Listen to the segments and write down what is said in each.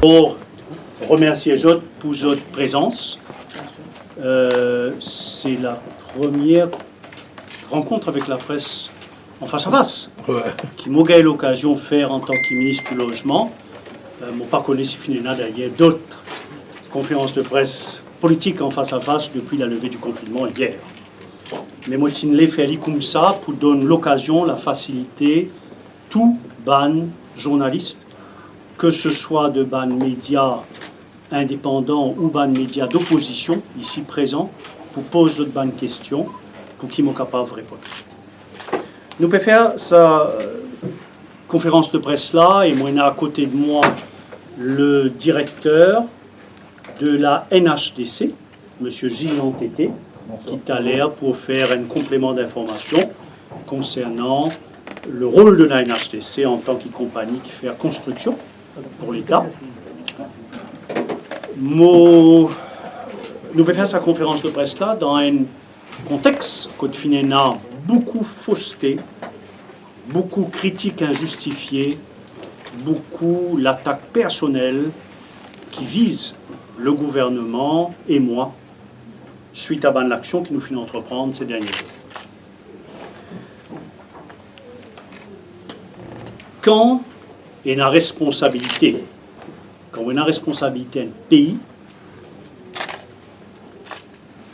Pour remercier Jot pour votre présence. C'est la première rencontre avec la presse en face à face, qui m'a eu l'occasion de faire en tant que ministre du Logement. Je n'ai pas connu si finalement d'ailleurs d'autres conférences de presse politiques en face à face depuis la levée du confinement hier. Mais moi, je l'ai fait comme ça pour donner l'occasion, la facilité, tout ban journaliste, que ce soit de ban médias indépendants ou ban médias d'opposition, ici présents, pour poser d'autres ban questions, pour qui m'ont capable de répondre. Nous pouvons faire sa conférence de presse là, et moi, à côté de moi, le directeur de la NHDC, M. Gilles Lantété, qui est à l'air pour faire un complément d'information concernant le rôle de la NHDC en tant que compagnie qui fait la construction pour l'État. Nous pouvons faire sa conférence de presse là dans un contexte où il y a beaucoup de fausseté, beaucoup de critiques injustifiées, beaucoup l'attaque personnelle qui vise le gouvernement et moi suite à l'action que nous finissons d'entreprendre ces derniers jours. Quand il y a une responsabilité, quand on a une responsabilité d'un pays,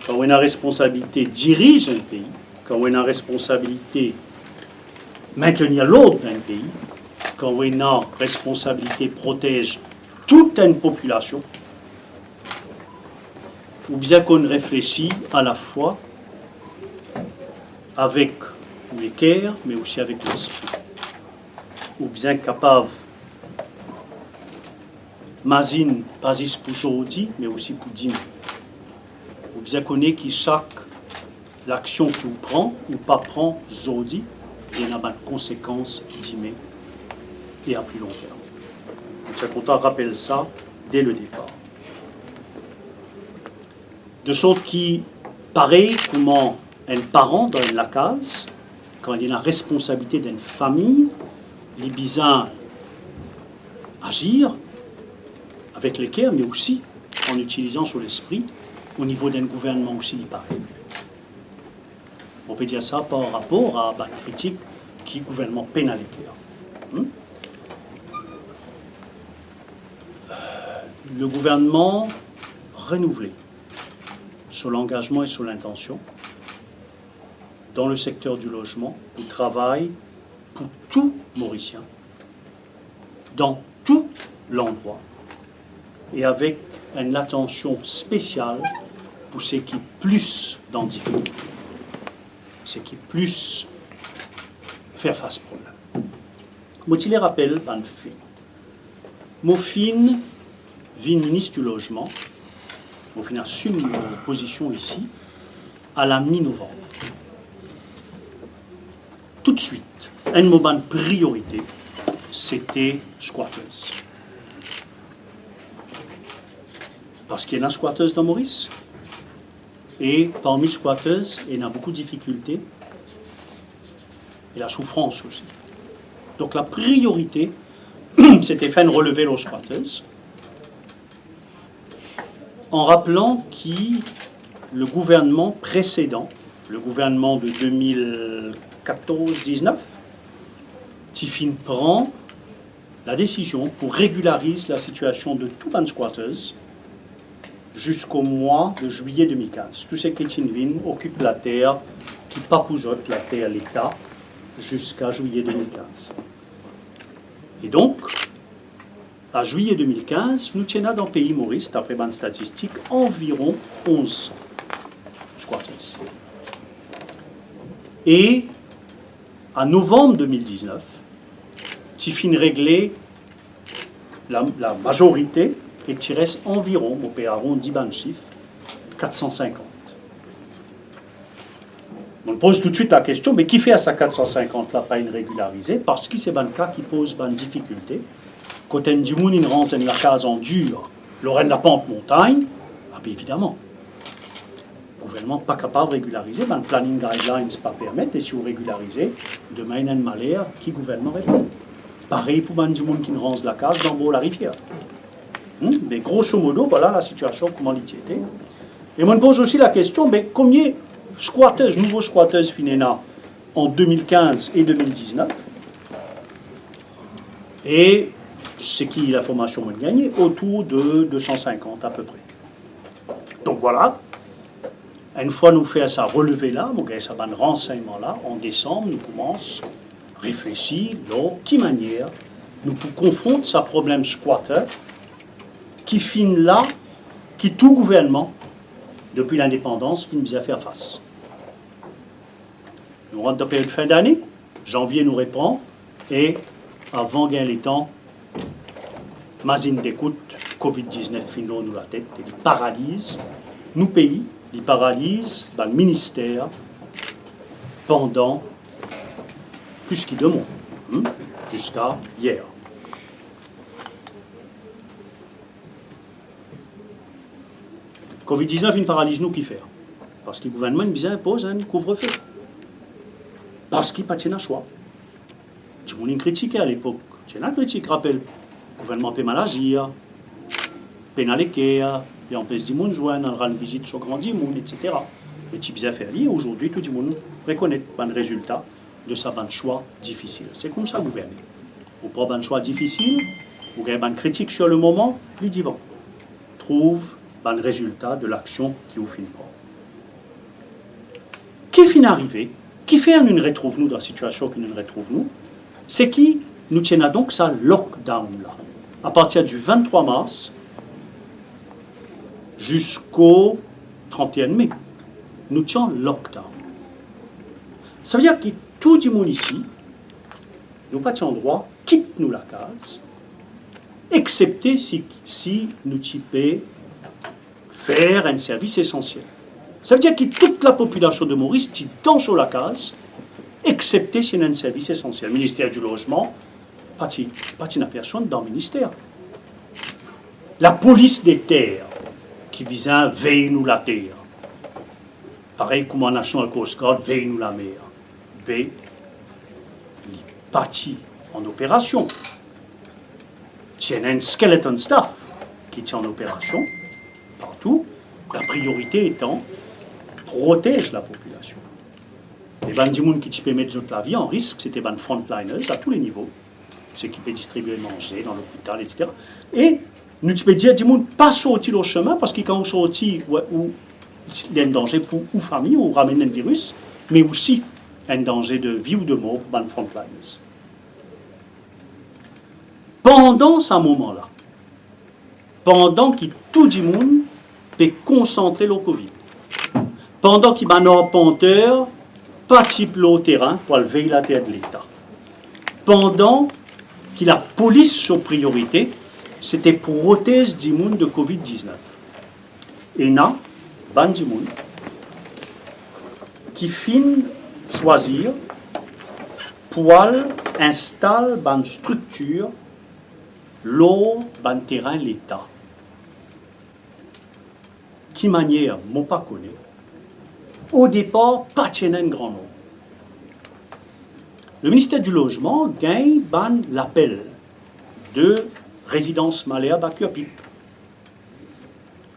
quand on a une responsabilité dirige un pays, quand on a une responsabilité maintenir l'ordre d'un pays, quand on a une responsabilité protège toute une population, ou bien qu'on réfléchit à la fois avec le cœur, mais aussi avec l'esprit, ou bien capable mazine pas juste pour aujourd'hui, mais aussi pour dîner. Ou bien qu'on est qui chaque l'action qu'on prend ou pas prend aujourd'hui, il y a des conséquences dîner et à plus long terme. Donc c'est content rappelle ça dès le départ. De sorte qui, pareil, comment un parent dans la case, quand il y a la responsabilité d'une famille, les bisins agir avec les cœurs, mais aussi en utilisant sur l'esprit au niveau d'un gouvernement aussi pareil. On peut dire ça par rapport à la critique qui le gouvernement peine à l'équerre. Le gouvernement renouvelé sur l'engagement et sur l'intention dans le secteur du logement, du travail pour tout Mauricien, dans tout l'endroit, et avec une attention spéciale pour ce qui est plus dans difficulté, ce qui est plus faire face au problème. Moi, je les rappelle, un fait. Mon fin, ministre du Logement, mon fin assume une position ici à la mi-novembre. Tout de suite, une mauvaise priorité, c'était squatters. Parce qu'il y a des squatters dans Maurice, et parmi les squatters, il y a beaucoup de difficultés, et la souffrance aussi. Donc la priorité, c'était faire relever les squatters, en rappelant que le gouvernement précédent, le gouvernement de 2014-19, Tiffin prend la décision pour régulariser la situation de tous les squatters jusqu'au mois de juillet 2015. Tous ces Tiffin occupent la terre, qui papoujotent la terre l'État jusqu'à juillet 2015. Et donc, à juillet 2015, nous tenons dans le pays Maurice, d'après les statistiques, environ 11 squatters. Et à novembre 2019, Tiffin réglé la majorité et il reste environ, mon père arrondi ban chiffre, 450. On pose tout de suite la question, mais qui fait à sa 450 là pas une régularisée? Parce que c'est un cas qui pose une difficulté. Quand on dit qu'il rentre la case en dur, l'oreille de la pente montagne, ah bien évidemment. Le gouvernement n'est pas capable de régulariser, le planning guidelines ne pas permettre, et si vous régularisez, demain il y a un malheur qui le gouvernement répond. Pareil pour les gens qui rentrent la case dans la rivière. Mais grosso modo, voilà la situation, comment il était. Et on me pose aussi la question, mais combien squatteuses, nouveaux squatteuses Finéna en 2015 et 2019? Et c'est qui la formation de gagner? Autour de 250 à peu près. Donc voilà. Une fois nous fait ça relever là, nous gagnons ça ban renseignement là, en décembre, nous commençons à réfléchir de quelle manière nous pouvons confronter ce problème squatter qui finit là, qui tout gouvernement, depuis l'indépendance, finit à faire face. Nous rentrons dans la période de fin d'année, janvier nous reprend, et avant gain les temps, Mazine d'écoute, Covid-19 finit nous la tête, et il paralyse nous pays, il paralyse le ministère pendant plus qu'il demande, jusqu'à hier. Covid-19, il paralyse nous qui faire. Parce que le gouvernement impose un couvre-feu. Parce qu'il n'y a pas de choix. Tout le monde critiquait à l'époque. C'est une critique, rappelle. Le gouvernement peut mal agir, pénaliser, et on peut se dire, on rend visite sur grand monde, etc. Les types affaires liées, aujourd'hui, tout le monde reconnaît le résultat de sa bonne choix difficile. C'est comme ça gouverner. Vous prenez un choix difficile, vous avez une critique sur le moment, lui dit bon, trouve le résultat de l'action qui vous finit pas. Qui finit arrivé, qui fait une retrouve nous dans la situation qui nous retrouve nous, c'est qui nous tient donc ça lockdown là. À partir du 23 mars jusqu'au 31 mai, nous tiens lockdown. Ça veut dire que tout le monde ici, nous pas de droit, quitte nous la case, excepté si nous typons faire un service essentiel. Ça veut dire que toute la population de Maurice est dans sur la case, excepté si y a un service essentiel. Le ministère du Logement, pas de personne dans le ministère. La police des terres, qui vise à veiller nous la terre. Pareil comme en National Coast Guard, veille nous la mer. Veille, parti en opération. Il y a un skeleton staff qui est en opération partout. La priorité étant protège la population. Les bandits qui peuvent mettre la vie en risque, c'était les frontliners à tous les niveaux, ceux qui peuvent distribuer manger dans l'hôpital, etc. Et nous pouvons dire que les gens pas sortir au chemin parce qu'ils quand sortis ou il y a un danger pour la famille ou ramener un virus, mais aussi un danger de vie ou de mort pour les frontliners. Pendant ce moment-là, pendant que tout le monde peut concentrer le Covid, pendant qu'il y a un arpenteur, pas type au terrain pour lever la terre de l'État, pendant que la police sur priorité, c'était pour protéger du monde de Covid-19. Et là, ban du monde qui finit choisir pour installer une structure l'eau, ban terrain l'État. Qui manière, moi pas connaît. Au départ, pas de un grand nom. Le ministère du Logement gagne l'appel de résidence malléable à Cuapip.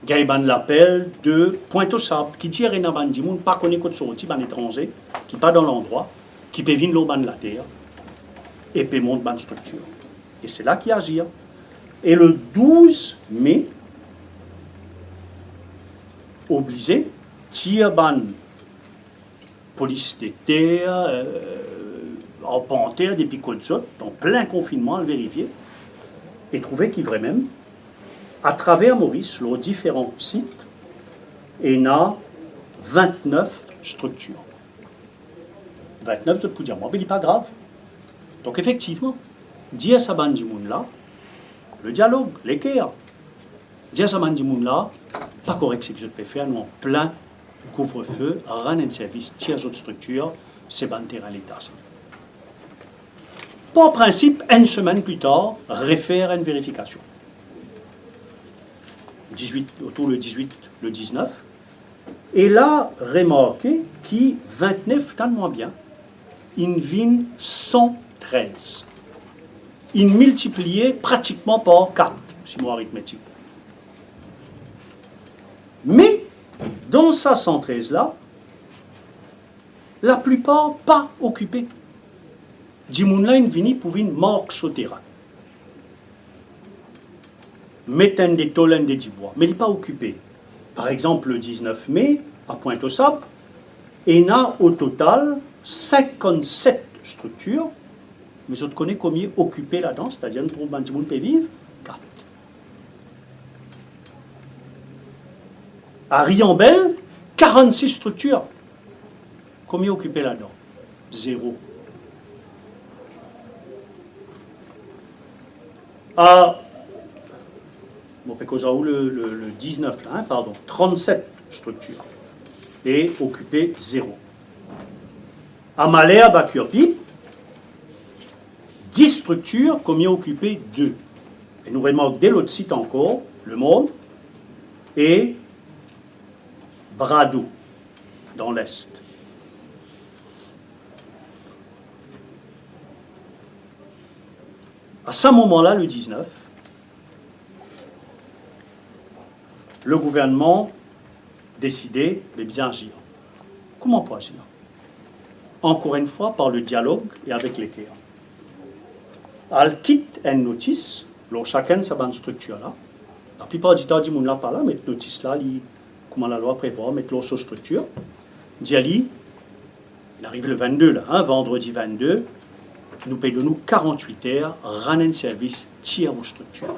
Gagne l'appel de Pointe-aux-Sables, qui dit rien à du monde, pas connaît côté sorti, ban étranger, qui pas dans l'endroit, qui peut venir l'eau de la terre, et peut monter ban structure. Et c'est là qu'il agit. Et le 12 mai, obligé, tire ban police des terres, en panthère, des picots de saute, en plein confinement, à le vérifier, et trouver qu'il vrai même, à travers Maurice, sur différents sites, il y a 29 structures. 29 de pour dire, moi, mais il n'est pas grave. Donc effectivement, dire à sa bande du monde là, le dialogue, l'équerre, dire à sa bande du monde là, pas correct ce que je peux faire, nous en plein couvre-feu, rendre un service, tiers autres structures, c'est ban terrain l'État. Par principe, une semaine plus tard, réfère à une vérification. autour le 18, le 19. Et là, remarquez qui 29, tellement bien, il vient 113. Il multiplié pratiquement par 4, si mon arithmétique. Mais, dans sa 113 là, la plupart pas occupés. Dimounla vini pour une mort sur terrain. Metten des tolènes des bois, mais il n'est pas occupé. Par exemple, le 19 mai, à Pointe-aux-Sables, il y a au total 57 structures, mais on connaît combien occupés là-dedans, c'est-à-dire pour que les gens peuvent vivre, 4. À Riambel, 46 structures. Combien occupés là-dedans? 0. À le 19, là, pardon, 37 structures. Et occupé 0. À Malais, à Bakurpi, 10 structures, combien occupé 2. Et nous remarquons dès l'autre site encore, Le Monde et Brado, dans l'Est. À ce moment-là, le 19, le gouvernement décidait de bien agir. Comment pour agir? Encore une fois, par le dialogue et avec les cœurs. Al quitte une notice, chacun sa bonne structure là. La plupart du temps, ils ne pas là, mais la notice là, comment la loi prévoit, mettre leur structure. Diali, il arrive le 22 là, hein, vendredi 22, nous payons nous 48 heures, rendre un service tiers aux structures.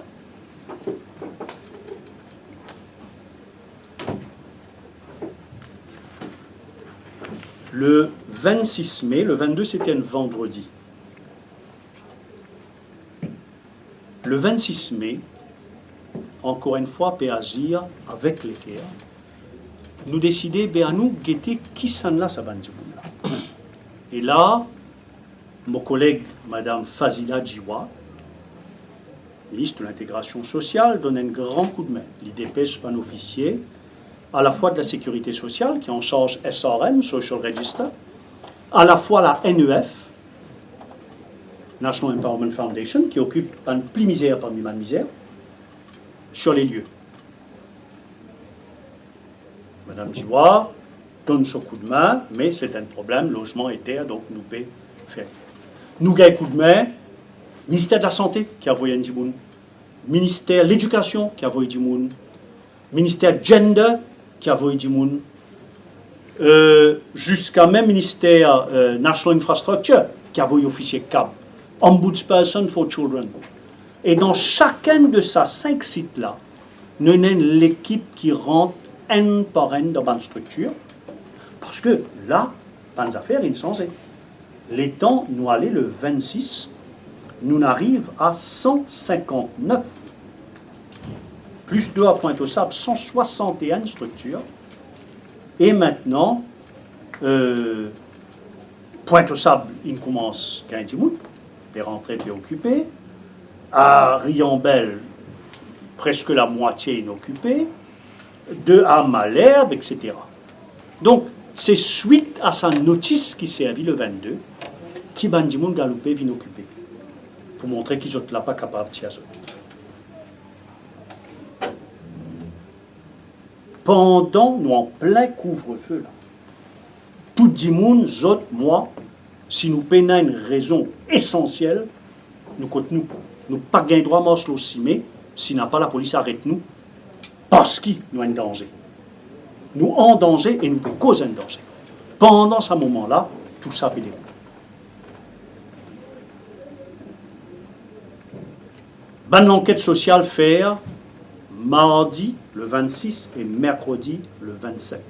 Le 26 mai, le 22 c'était un vendredi. Le 26 mai, encore une fois, peut agir avec les cœurs. Nous décider, à nous, guetter qui s'en là, ça va là. Et là, mon collègue, Madame Fazila Djiwa, ministre de l'intégration sociale, donne un grand coup de main. Il dépêche un officier, à la fois de la sécurité sociale, qui est en charge SRM, Social Register, à la fois la NEF, National Empowerment Foundation, qui occupe un plus misère parmi ma misère, sur les lieux. Madame Djiwa donne son coup de main, mais c'est un problème, logement et terre, donc nous pouvons faire. Nous gagnons coup de main, ministère de la Santé qui a envoyé un dimoun, ministère de l'Éducation qui a envoyé un dimoun, ministère Gender qui a envoyé un dimoun, jusqu'à même ministère National Infrastructure qui a envoyé officier CAB, Ombudsperson for Children. Et dans chacun de ces 5 sites-là, nous avons l'équipe qui rentre un par un dans une structure, parce que là, les affaires, ils changent. Les temps, nous allons le 26, nous arrivons à 159, plus 2 à Pointe-aux-Sables, 161 structures. Et maintenant, Pointe-aux-Sables, il commence à gagner du monde, les rentrées et occupées. À Riambel, presque la moitié inoccupée. À Malherbe, etc. Donc, c'est suite à sa notice qui s'est servi le 22 qui Bandimoun Galoupé vient occuper. Pour montrer qu'ils sont là pas capables de tirer. Pendant, nous en plein couvre-feu, là, tout Dimoun, zot, moi, si nous peinons une raison essentielle, nous compte nous. Nous pas gain droit marche le 6 mai, si n'a pas la police arrête nous, parce qu'il nous en danger. Nous en danger et nous causons un danger. Pendant ce moment-là, tout ça peut dérouler. Bonne enquête sociale faire mardi le 26 et mercredi le 27.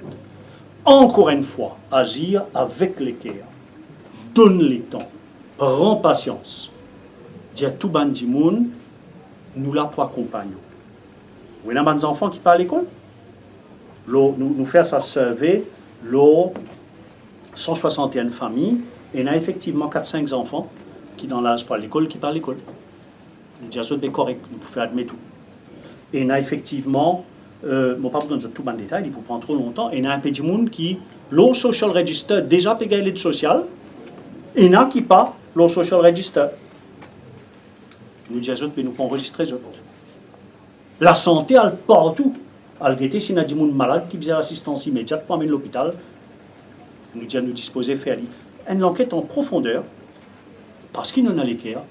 Encore une fois, agir avec les cœurs. Donne les temps. Prends patience. Dis à tout bandimoun, nous là pour accompagner. Vous avez des enfants qui parlent à l'école? Nous faisons ça survey, 161 familles, et il y a effectivement 4-5 enfants qui dans l'âge pour l'école, qui parlent à l'école. Nous disons c'est correct, nous pouvons admettre tout. Et il y a effectivement, mon papa donne tout en détail, il peut prendre trop longtemps, et il y a un petit monde qui, leur social register, déjà payé l'aide sociale, et il y en a qui pas leur social register. Nous disons, mais nous pouvons enregistrer les autres. La santé, elle partout. Algété, si on a des gens malades qui faisaient l'assistance immédiate pour amener l'hôpital, nous disons nous disposer de faire une enquête en profondeur, parce qu'il nous a l'équerre,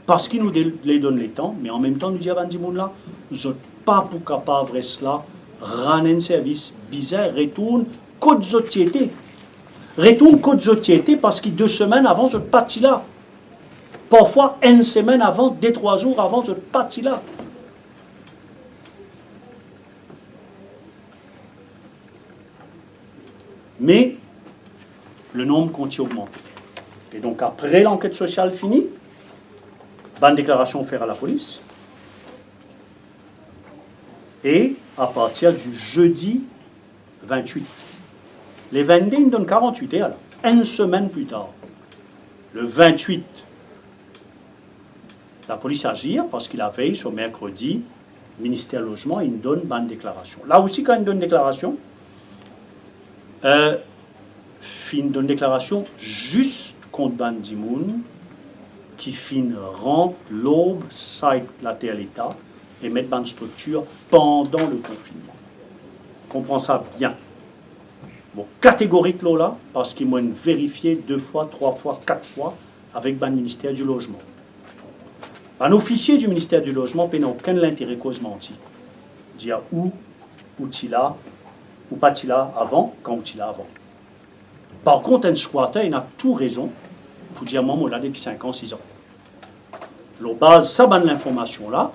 parce qu'il nous les donne les temps, mais en même temps, nous disons à des gens là, nous sommes pas pour capable de cela, rendre un service bizarre, retourne côte société. Retourne côte société parce que 2 semaines avant, je parti là. Parfois, 1 semaine avant, 2-3 jours avant, je parti là. Mais le nombre continue à augmenter. Et donc, après l'enquête sociale finie, bonne déclaration faire à la police. Et à partir du jeudi 28, les 22 ils donnent 48 heures, là, 1 semaine plus tard. Le 28, la police agit parce qu'il a veillé sur mercredi, ministère Logement, il donne bonne déclaration. Là aussi, quand il donne déclaration, fin donne déclaration juste contre Bandimoun qui fin rentre l'aube, site la terre l'État et mettre dans une structure pendant le confinement. On comprend ça bien. Bon, catégorique là, parce qu'ils m'ont vérifié 2 fois, 3 fois, 4 fois avec le ministère du Logement. Un officier du ministère du Logement n'a aucun intérêt cause menti. Dire où tu l'as, ou pas tu l'as avant, quand tu l'as avant. Par contre, un squatter, il a tout raison pour dire moi, on l'a depuis 5 ans, 6 ans. La base, ça donne l'information là,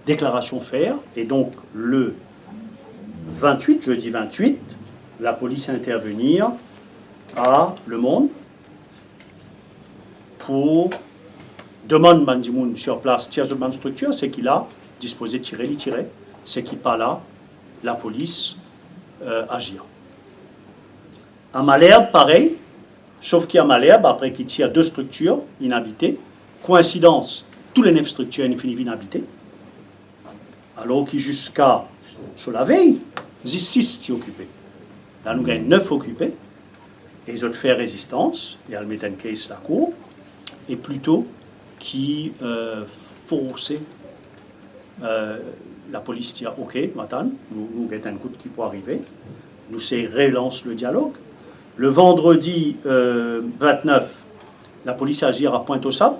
déclaration faire, et donc le 28, jeudi 28, la police intervenir à Le Monde pour demander Bandimoun sur place, tiers de bonne structure, c'est qu'il a disposé de tirer, il tirait, c'est qu'il pas là, la police agir. À Malherbe, pareil, sauf qu'à Malherbe, après qu'il tire 2 structures inhabitées, coïncidence, tous les 9 structures inhabitées, alors que jusqu'à sur la veille, 6 s'y occupaient. Là, nous gagnons 9 occupés, et ils ont fait résistance, et elles mettent en case la cour, et plutôt qui forçait la police dire ok, maintenant, nous gagnons un coup qui peut arriver, nous relance le dialogue. Le vendredi 29, la police agit à Pointe-aux-Sables,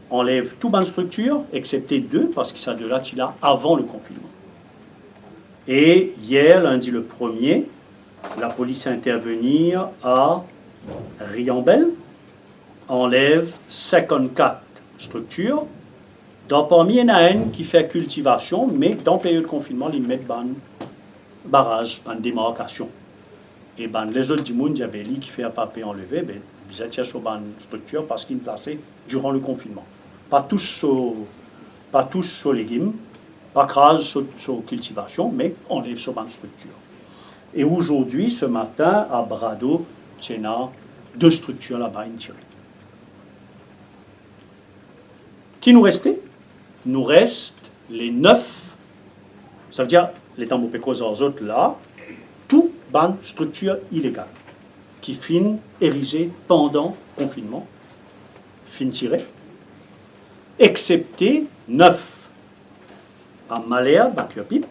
enlève toute bonne structure, excepté 2, parce que ça de là, il a avant le confinement. Et hier, lundi le 1er, la police intervenir à Riambel, enlève 54 structures. Parmi, il y en a une qui fait cultivation, mais dans la période de confinement, ils mettent un barrage, une démarcation. Et les autres du monde, il y avait qui fait un papier enlevé, ils étaient sur une structure parce qu'ils plaçaient durant le confinement. Pas tous sur légumes, pas crase sur cultivation, mais enlève sur une structure. Et aujourd'hui, ce matin, à Brado, il y a 2 structures là-bas tirées. Qui nous restait? Nous reste les 9, ça veut dire les tambopécos autres là, tout ban structure illégale qui fin érigée pendant le confinement, fin tirée, excepté 9 à Malherbe, à Curpip,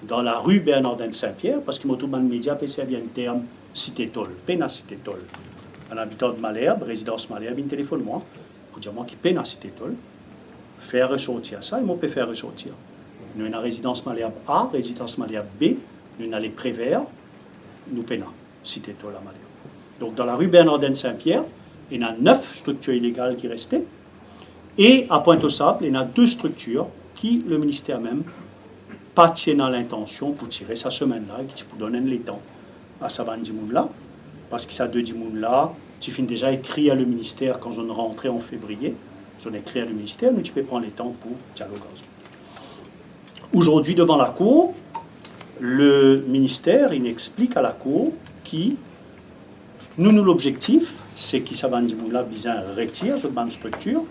dans la rue Bernardin de Saint-Pierre, parce que tout le média peut servir un terme cité-tol, péna cité-tol. Un habitant de Malherbe, résidence Malherbe, il téléphone moi, pour dire moi qui péna cité-tol, faire ressortir ça, et moi peut faire ressortir. Nous avons une résidence Malherbe A, résidence Malherbe B, nous avons les Préverts, nous péna cité-tol à Malherbe. Donc dans la rue Bernardin de Saint-Pierre, il y a 9 structures illégales qui restaient, et à Pointe-aux-Sables, il y a 2 structures qui, le ministère même, pas tient à l'intention pour tirer sa semaine-là et qui pour donner les temps à sa bande là parce que ça 2 là, tu finis déjà écrit à le ministère quand on est rentré en février, on a écrit à le ministère, mais tu peux prendre les temps pour dialoguer. Aujourd'hui, devant la Cour, le ministère il explique à la Cour qui, nous l'objectif, c'est que sa bande là bien retire cette bande structure.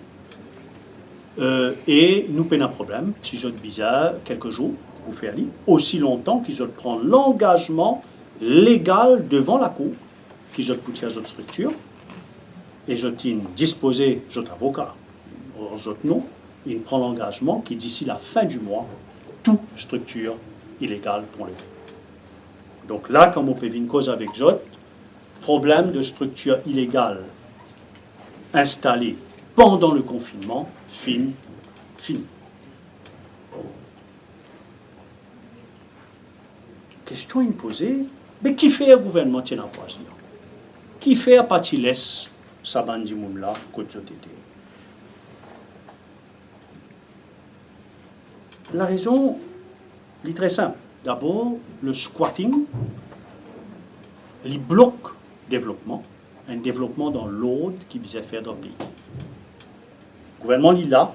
Et nous payons un problème, si j'ai bizarre, quelques jours, vous faire aller, aussi longtemps qu'ils ont pris l'engagement légal devant la Cour, qu'ils ont poussé à cette structure, et je disposé, votre avocat, aux autres non, il prend l'engagement qui d'ici la fin du mois, toute structure illégale pour le. Donc là, comme on peut une cause avec Jot, problème de structure illégale installée pendant le confinement, fini. Question imposée, mais qui fait un gouvernement qui n'a pas agi? Qui fait un parti laisse sa bande de monde là, côté de. La raison est très simple. D'abord, le squatting, il bloque le développement, un développement dans l'ordre qui visait faire dans le pays. Le gouvernement est là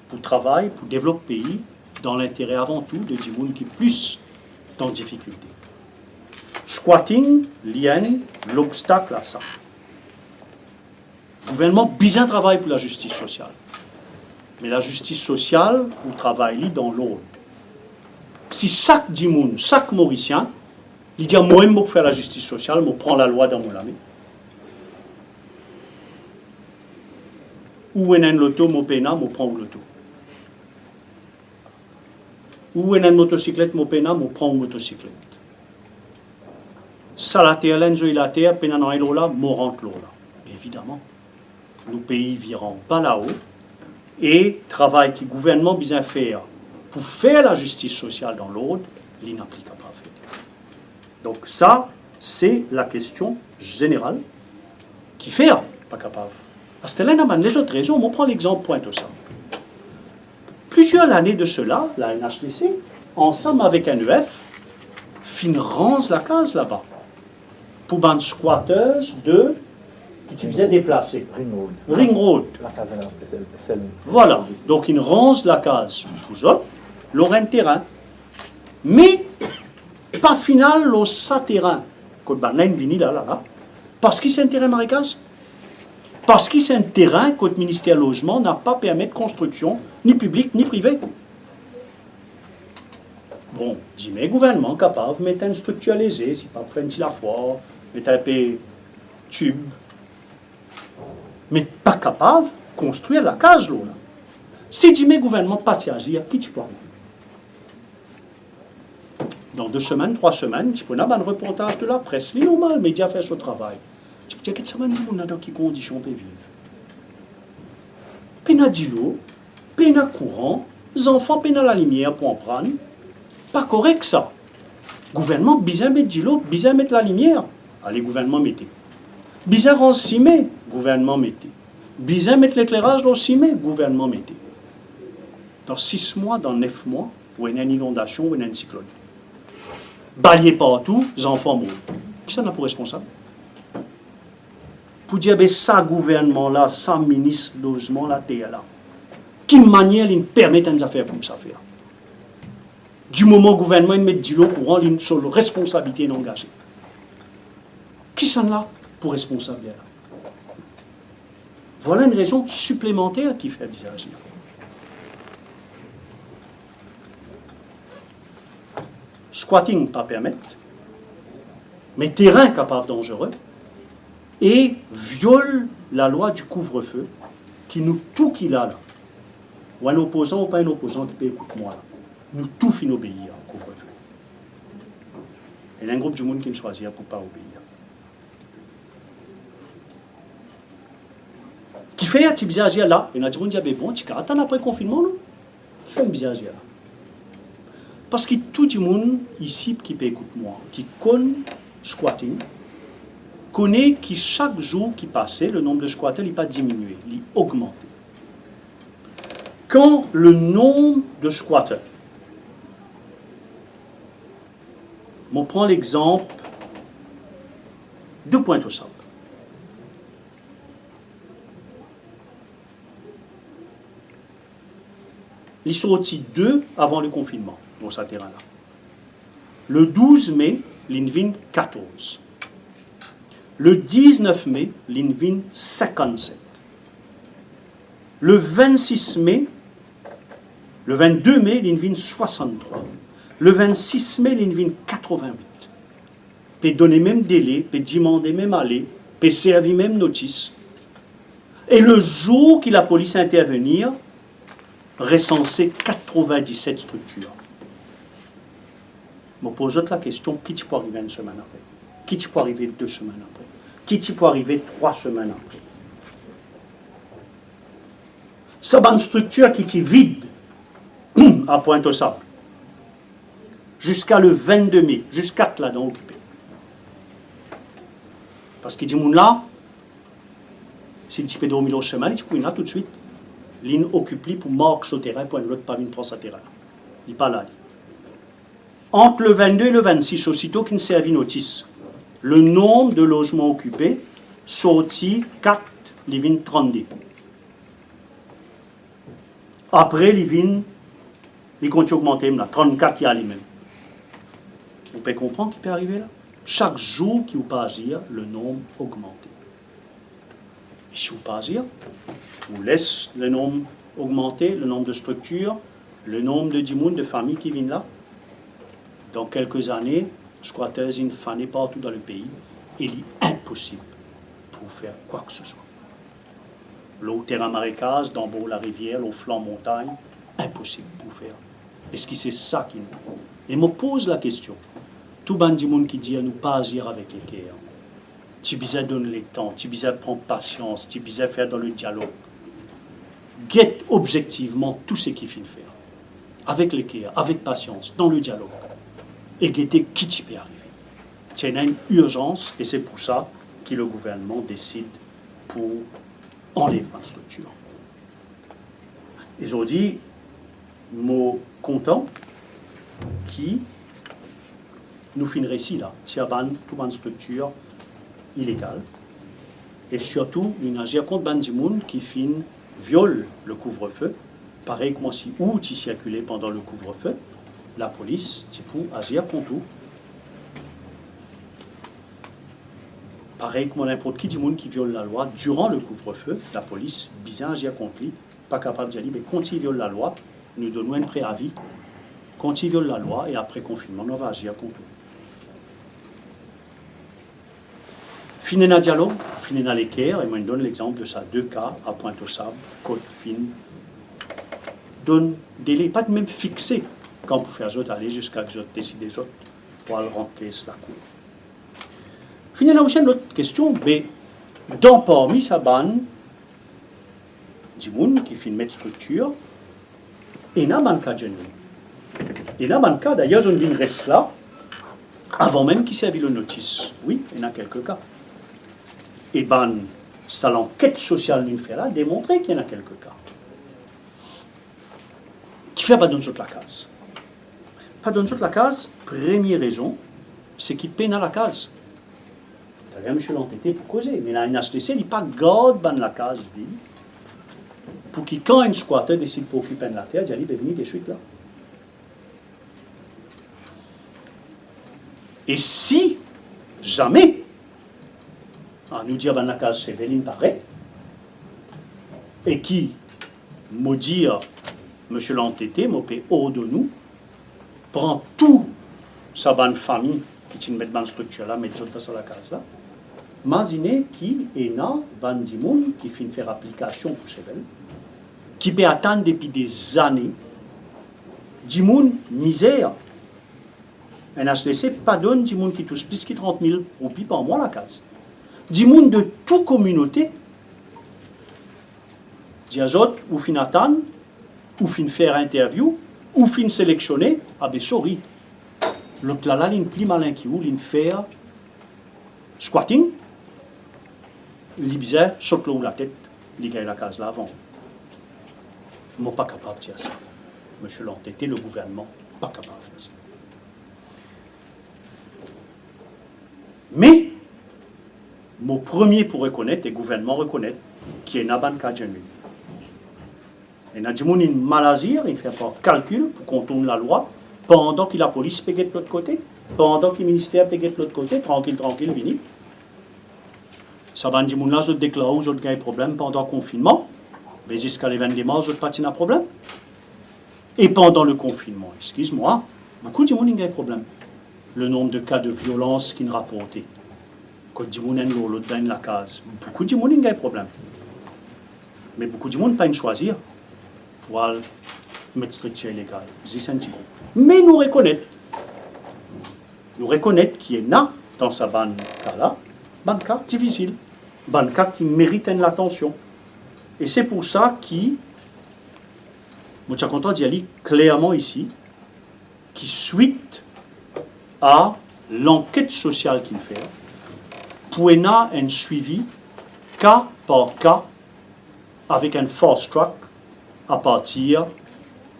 pour travailler, pour développer le pays, dans l'intérêt avant tout de gens qui sont plus dans difficulté. Squatting, lien, l'obstacle à ça. Le gouvernement bien travaille pour la justice sociale. Mais la justice sociale, on travaille dans l'ordre. Si chaque dimoun, chaque Mauricien, il dit moi, je faire la justice sociale, je prends la loi dans mon ami. Ou un loto, je pena, je prends l'auto. Ou une motocyclette, je pena, je prends une motocyclette. Ça la terre, l'enzo la terre, pena dans l'eau-là, je rentre l'eau-là. Évidemment, nos pays viront pas là-haut. Et travail que le gouvernement bien faire pour faire la justice sociale dans l'ordre, il n'applique pas faire. Donc ça, c'est la question générale qui fait pas capable. Parce que là, les autres raisons, on prend l'exemple point de ça. Plusieurs années de cela, la NHTC, ensemble avec NEF, finance la case là-bas pour bande squatteuse de qui faisait déplacer. Ring Road. La case celle. Voilà. Donc, ils rangent la case toujours, leur terrain. Mais, pas final, leur sa terrain. Quand on a une là. Parce que c'est un terrain marécage. Parce que c'est un terrain que le ministère Logement n'a pas permis de construction, ni public, ni privé. Bon, dis mais gouvernement capable de mettre une structure lésée, si pas prendre la foi, mettre un peu tube. Mais pas capable de construire la case là. Si dis mais gouvernement pas agir, qui tu peux arriver? Dans 2 semaines, 3 semaines, tu peux avoir un reportage de la presse, c'est normal, les médias font son travail. Tu peux dire que semaines, on a dans quelles conditions on peut vivre. Pena d'îlot, pena courant, les enfants pena la lumière pour en prendre. Pas correct ça. Gouvernement, bizarre mettre d'îlot, bizarre mettre la lumière. Allez, gouvernement, mettez. Bizarre en cimé, gouvernement, mettez. Bizarre mettre l'éclairage dans le cimé, gouvernement, mettez. Dans 6 mois, dans 9 mois, où il y a une inondation, où il y a un cyclone. Balayer partout, les enfants mourent. Qui s'en a pour responsable? Pour dire que ça gouvernement-là, ça ministre logement, la terre là, quelle manière il permet des affaires comme ça faire? Du moment où le gouvernement met du lot courant sur la responsabilité engagée. Qui s'en a pour responsable là? Voilà une raison supplémentaire qui fait bizarre. Squatting pas permettre, mais terrain capable dangereux, et viole la loi du couvre-feu, qui nous tout qu'il a là. Ou un opposant ou pas un opposant qui peut écouter moi là. Nous tout fin obéir au couvre-feu. Et il y a un groupe du monde qui ne choisit pour ne pas obéir. Qui fait un petit bizarre là, et on a dit, bon, tu attends après le confinement, non? Qui fait un bizarre là? Parce que tout le monde ici qui peut écouter moi, qui connaît squatting, connaît que chaque jour qui passait, le nombre de squatteurs n'est pas diminué, il est augmenté. Quand le nombre de squatteurs, on prend l'exemple de Pointe-aux-Sables. Ils sont sortis 2 avant le confinement, dans ce terrain-là. Le 12 mai, ils viennent 14. Le 19 mai, ils viennent 57. Le 26 mai, le 22 mai, ils viennent 63. Le 26 mai, ils viennent 88. Peut donner même délai, peut demander même aller, peut servir même notice. Et le jour que la police intervenir, recenser 97 structures. me pose la question, qui tu peux arriver une semaine après? Qui tu peux arriver 2 semaines après? Qui tu peux arriver 3 semaines après? Ça va une structure qui est vide à Pointe-aux-Sables. Jusqu'à le 22 mai, jusqu'à là dans occupé. Parce qu'il dit, mon là, si tu peux dormir 2 semaines, tu peux là tout de suite. L'île occupe pour marquer sur terrain pour l'autre pas une prendre sa terrain. Il n'est pas là. Entre le 22 et le 26, aussitôt qu'il ne servi notice, le nombre de logements occupés sorti 4, les vignes 32. Après, les vignes, ils continuent d'augmenter, 34 il y a les mêmes. Vous pouvez comprendre qui peut arriver là? Chaque jour qui vous pas agir, le nombre augmente. Et si vous pas agir, vous laissez le nombre augmenter, le nombre de structures, le nombre de dimoun, de familles qui viennent là. Dans quelques années, squatters in fanés partout dans le pays, il est impossible pour faire quoi que ce soit. L'eau terrain marécage, d'en bas la rivière, l'eau flanc montagne, impossible pour faire. Est-ce que c'est ça qui nous... Et me pose la question. Tout bandimoun qui dit à nous pas agir avec les guerres. Tu bisais donner les temps, tu bisais prendre patience, tu bisais faire dans le dialogue. Guette objectivement tout ce qu'il faut faire. Avec les guerres, avec patience, dans le dialogue. Et guetter qui tu peux arriver. Il y a une urgence et c'est pour ça que le gouvernement décide pour enlever la structure. Et je dis, mot content qui nous finirait ici là, tiaban toute une structure illégale et surtout une agir contre bandimoun qui viole le couvre-feu, pareil que moi si où tu circulais pendant le couvre-feu, la police tu peux agir contre tout. Pareil que moi n'importe qui qui viole la loi durant le couvre-feu, la police bizarre agir contre lui, pas capable de dire mais quand il viole la loi, nous donnons un préavis. Quand il viole la loi et après confinement, on va agir contre lui. Fini dans le dialogue, fini dans l'équerre, et moi je donne l'exemple de ça, 2 cas à Pointe-aux-Sables, côte fine. Donne délai, pas de même fixé quand vous faire autres aller jusqu'à ce que vous décidez autres pour aller rentrer la cour. Fini là aussi une autre question, mais dans parmi sa banne, du monde qui fait une structure, et n'a pas de cas de génie. Et n'a pas de cas, d'ailleurs, on reste là, avant même qu'il servi le notice. Oui, il y en a quelques cas. Et ben, ça l'enquête sociale d'une fait là, démontrer qu'il y en a quelques cas. Qui fait pas dans toute la case. Pas dans toute la case, première raison, c'est qu'il peine à la case. D'ailleurs, monsieur l'entêté pour causer, mais là, une HTC, il n'est pas garde dans la case ville, pour qu'il, quand un squatter décide pour occuper de la terre, il dit, venez de suite là. Et si, jamais, à nous dire dans la case Sévéline pareil, et qui, me dire, monsieur l'entêté, me paie hors de nous, prend tout sa bonne famille qui met dans la structure là, met tout dans la case là, imaginez qui est là, bandimoun, qui finit faire application pour Sévéline, qui peut attendre depuis des années, dimoun misère. Un HDC pas donne dimoun qui touche plus que 30 000 roupies par mois la case. Dimoun de toute communauté, diazot ou fin attendre, ou fin faire interview, ou fin sélectionner, à des souris. L'autre là, il plus malin qui ou, il faire squatting, il bizarre, saute l'eau la tête, il gagne la case là avant. Je ne suis pas capable de dire ça. Monsieur l'entêté, le gouvernement, pas capable de faire ça. Mais, mon premier pour reconnaître, et le gouvernement reconnaît, qui est Naban Kadjanu. Et Nadjimoun, il malazir, il fait un calcul pour qu'on tourne la loi, pendant que la police péguait de l'autre côté, pendant que le ministère péguait de l'autre côté, tranquille, vini. Ça va dire, là, je déclare où je gagne problème pendant le confinement, mais jusqu'à les 22 mars, je n'ai pas de problème. Et pendant le confinement, excuse-moi, beaucoup de monde a un problème. Le nombre de cas de violence qui ne rapporté. Quand du monde l'autre dans la case, beaucoup de monde a un problème. Mais beaucoup de monde pas choisir pour mettre structure illégale. Mais nous reconnaissons nous reconnaître qui est là dans sa ban cas-là, ban cas difficile, ban cas qui mérite l'attention. Et c'est pour ça qu'il, je suis content d'y aller clairement ici, qui suite à l'enquête sociale qu'il fait, pour un suivi cas par cas avec un fast track à partir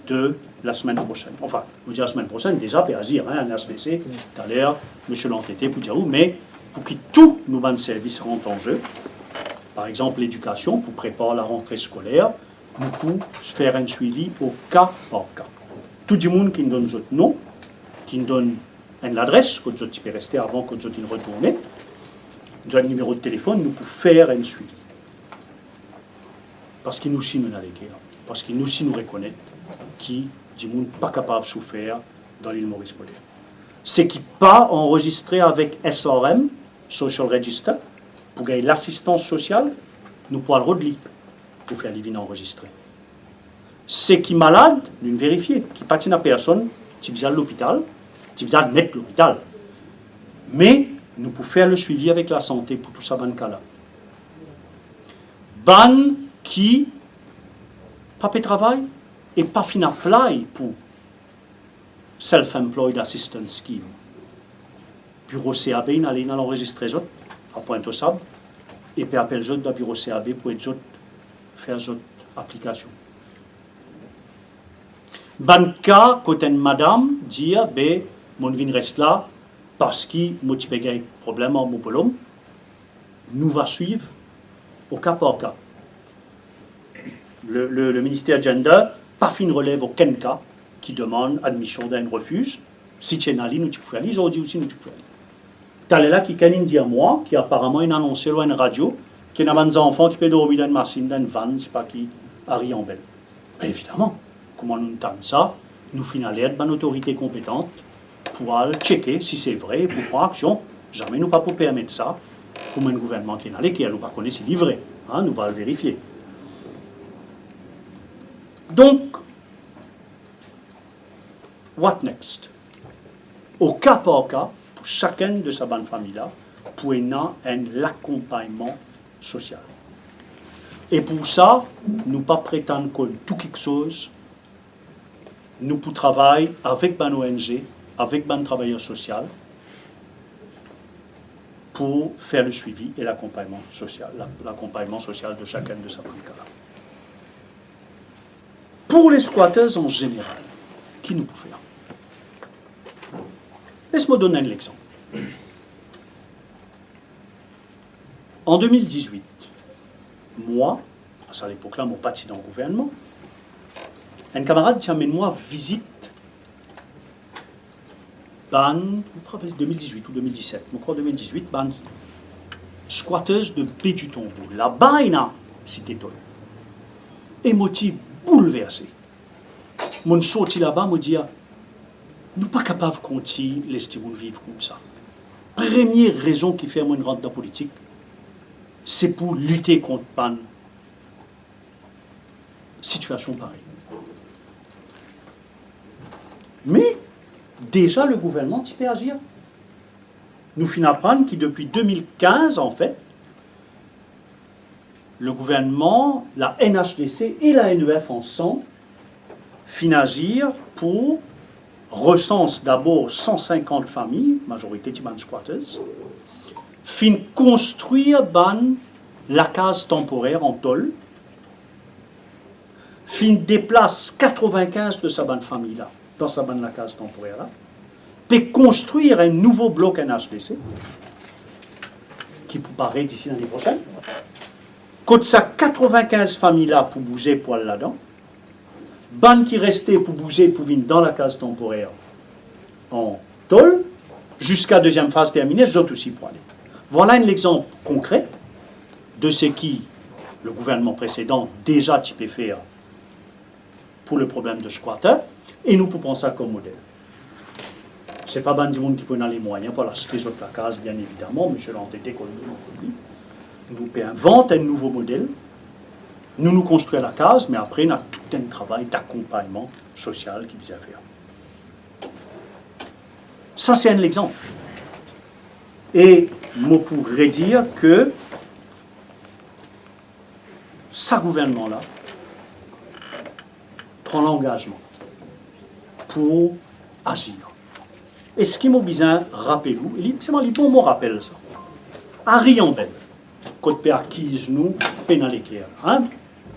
de la semaine prochaine. Enfin, je veux dire la semaine prochaine, déjà, pour agir, un HDC, tout à l'heure, M. l'entêté, pour dire où, mais pour que tous nos bons services rentrent en jeu, par exemple l'éducation, pour préparer la rentrée scolaire, nous pouvons faire un suivi au cas par cas. Tout le monde qui nous donne notre nom, qui nous donne une adresse, que nous peut rester avant que nous nous retourner, nous avons un numéro de téléphone, nous pouvons faire un suivi. Parce qu'il nous aussi nous n'allons parce qu'il nous aussi nous reconnaît qui du monde pas capable de souffrir dans l'île Maurice-Polaire. C'est qui pas enregistré avec SRM, Social Register, pour gagner l'assistance sociale, nous pouvons le redire pour faire les vignes enregistrées. C'est qui malade, nous vérifier, qui patine à personne, qui vient à l'hôpital, qui vient net l'hôpital. Mais nous pouvons faire le suivi avec la santé pour tout ça, ban cas-là. Ban qui pas de travail et pas fin apply pour Self-Employed Assistance Scheme. Bureau CAB, il allait l'enregistrer à Pointe-aux-Sables et puis appelle le bureau CAB pour faire cette application. Banca, quand une madame dit, mon vin reste là parce qu'il m'a un problème en mon bolom, nous va suivre au cas par cas. Le ministère Gender, pas fin relève aucun cas qui demande admission d'un refuge. Si tu es allé, nous tu peux aller, ils ont dit aussi nous tu peux aller. T'as là qui canine dire moi, qui apparemment une annoncé loin une radio, qui n'a pas des enfants qui peuvent dormir dans une machine, dans une van, c'est pas qui arrive en belle. Mais évidemment, comment nous entendons ça, nous finalisons une autorité compétente pour aller checker si c'est vrai, pour prendre action. Jamais nous pas pour permettre ça, comme un gouvernement qui est allé, qui n'a pas connu si livré. Hein, nous allons le vérifier. Donc, what next? Au cas par cas, pour chacune de sa bonne famille-là, pour l'accompagnement social. Et pour ça, nous ne pas prétendre que tout quelque chose, nous pouvons travailler avec une ONG, avec un travailleur social, pour faire le suivi et l'accompagnement social de chacune de sa bonne cas-là. Pour les squatteurs en général, qui nous peut faire? Laisse-moi donner un exemple. En 2018, moi, à l'époque-là, mon parti dans le gouvernement, un camarade tient moi visite ban 2018 ou 2017, je crois 2018, ban squatteuse de Baie du Tombeau. Là-bas, il y a cité Tol. Émotif bouleversé. Mon sorti là-bas me dit, nous pas capables de continuer l'estime de vivre comme ça. Première raison qui fait moi une rentre dans la politique, c'est pour lutter contre une situation pareille. Mais déjà le gouvernement peut agir. Nous finissons apprendre que depuis 2015, en fait, le gouvernement, la NHDC et la NEF ensemble finissent agir pour recense d'abord 150 familles, majorité de squatters, fin construire la case temporaire en tôle, fin déplace 95 de sa bonne famille là, dans sa bonne la case temporaire là, puis construire un nouveau bloc NHDC, qui peut paraître d'ici l'année prochaine, quand ça 95 familles là pour bouger pour aller là-dedans, ban qui restait pour bouger pour venir dans la case temporaire en tôle, jusqu'à deuxième phase terminée, j'autre aussi pour aller. Voilà un exemple concret de ce qui le gouvernement précédent déjà typé faire pour le problème de squatter, et nous pouvons ça comme modèle. Ce n'est pas ban du monde qui peut en les moyens pour acheter sur la case, bien évidemment, M. l'entêté qu'on nous invente un nouveau modèle, nous construisons la case, mais après, on a tout un travail d'accompagnement social qui vise à faire. Ça, c'est un exemple. Et je pourrais dire que ce gouvernement-là prend l'engagement pour agir. Et ce qui m'a besoin, rappelez-vous, c'est moi qui me rappelle ça. À Riambel, côté acquise nous, pénalité. Hein?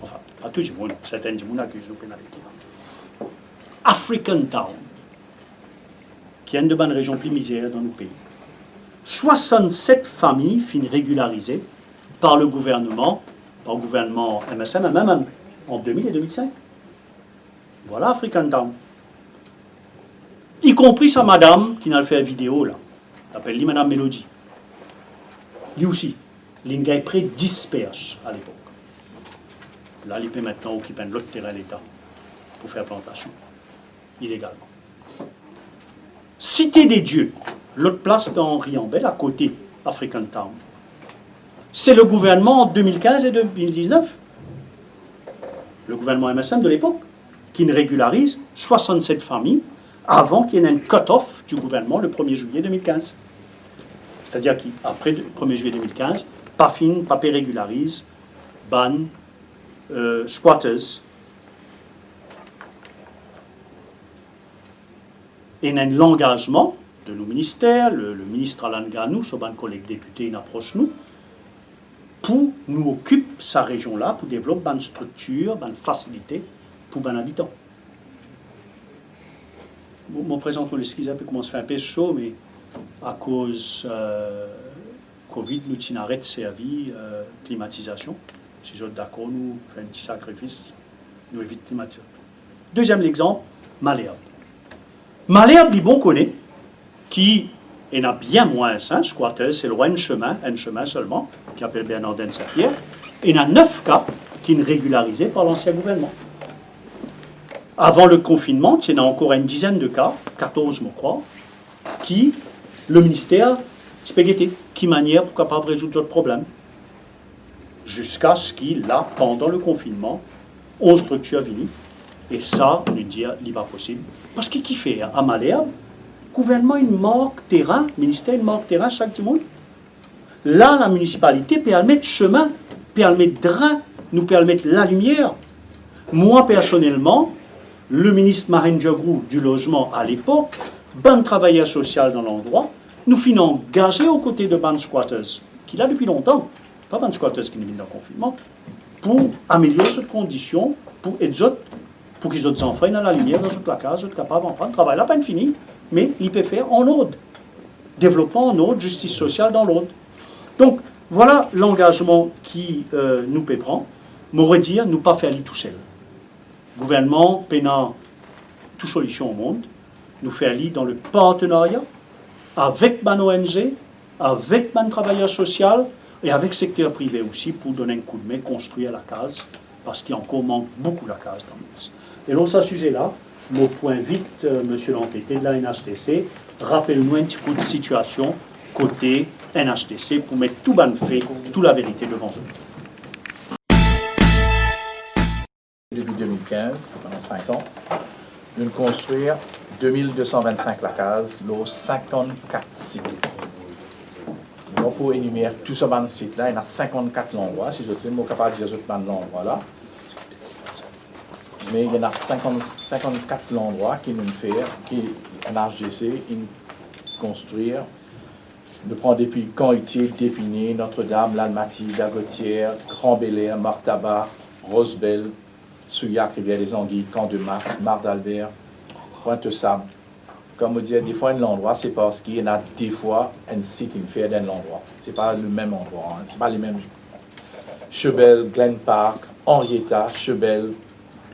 Enfin, pas tout le monde, certains gens accusent nous pénalité. African Town, qui est une de bonnes régions plus misères dans nos pays. 67 familles finissent régularisées par le gouvernement MSM, même en 2000 et 2005. Voilà African Town. Y compris sa madame qui n'a fait une vidéo là, appelle Madame Mélodie. Lui aussi, l'ingay près 10 PH à l'époque. Là, il peut maintenant occuper l'autre terrain l'État pour faire plantation, illégalement. Cité des Dieux, l'autre place dans Riambel, à côté African Town. C'est le gouvernement en 2015 et 2019, le gouvernement MSM de l'époque, qui ne régularise 67 familles avant qu'il y ait un cut-off du gouvernement le 1er juillet 2015. C'est-à-dire qu'après le 1er juillet 2015, PAFIN, PAPé régularise, ban, squatters. Et il y a l'engagement de nos ministères, le ministre Alan Ganou, son collègue député, il approche nous, pour nous occuper sa région-là, pour développer une structure, une facilité pour les habitants. Mon présent, je l'excuse un peu comment se fait un peu chaud, mais à cause Covid, nous avons arrêté de servir climatisation. Si je suis d'accord, nous faisons un petit sacrifice, nous évitons la climatisation. Deuxième exemple, Malherbe. Malherbe, dit bon connaît, qui en a bien moins, hein, squatters, c'est le roi un chemin seulement, qui appelle Bernardin Saint-Pierre. Il y en a 9 cas qui sont régularisés par l'ancien gouvernement. Avant le confinement, il y en a encore une dizaine de cas, 14 je crois, qui, le ministère, spaghetti, qui manière pour capable de résoudre votre problème. Jusqu'à ce qu'il, là, pendant le confinement, on structure vini. Et ça, on lui dit, il n'est pas possible. Parce que qui fait à Malherbe, le gouvernement, il manque terrain, le ministère, il manque terrain chaque dimanche. Là, la municipalité peut mettre chemin, peut mettre drain, nous peut mettre la lumière. Moi, personnellement, le ministre Marine Djagrou du logement à l'époque, ban travailleur social dans l'endroit, nous finons engagés aux côtés de ban squatters, qui a depuis longtemps, pas ban squatters qui nous viennent dans le confinement, pour améliorer cette condition, pour aider autres, pour qu'ils autres enfants dans la lumière, dans toute la case, soient capables d'en prendre. Travail, la peine finie, mais il peut faire en ordre. Développement en ordre, justice sociale dans l'ordre. Donc, voilà l'engagement qui nous peut prendre. M'aurait dire, nous pas faire aller tout seul. Gouvernement, pénal, toute solution au monde, nous fait aller dans le partenariat avec ban ONG, avec ban travailleur social et avec le secteur privé aussi pour donner un coup de main, construire la case, parce qu'il encore manque beaucoup la case dans le ministre. Et dans ce sujet-là, je point vite, monsieur l'entêté de la NHTC, rappelle-nous un petit coup de situation côté NHTC pour mettre tout ban fait, toute la vérité devant eux. Depuis 2015, pendant 5 ans, nous construire 2225 la case, l'eau 54 sites. Donc, pour énumérer tout ce ban de sites-là, il y en a 54 endroits, si je suis capable de dire ce ban de l'endroit-là. Mais il y en a 54 endroits qui nous fait, qui en HDC, construire, de prendre depuis Canitier, D'Épinay, Notre-Dame, L'Almaty, Dagotière, Grand-Belair, Martabat, Rosebel, Souillac, Rivière-des-Anguilles, Camp-de-Mars, Mar d'Albert, Pointe-Sable. Comme on dit, des fois, un endroit, c'est parce qu'il y en a des fois un site qui fait d'un endroit. Ce n'est pas le même endroit, hein. Ce n'est pas les mêmes. Chebel, Glen Park, Henrietta, Chebel,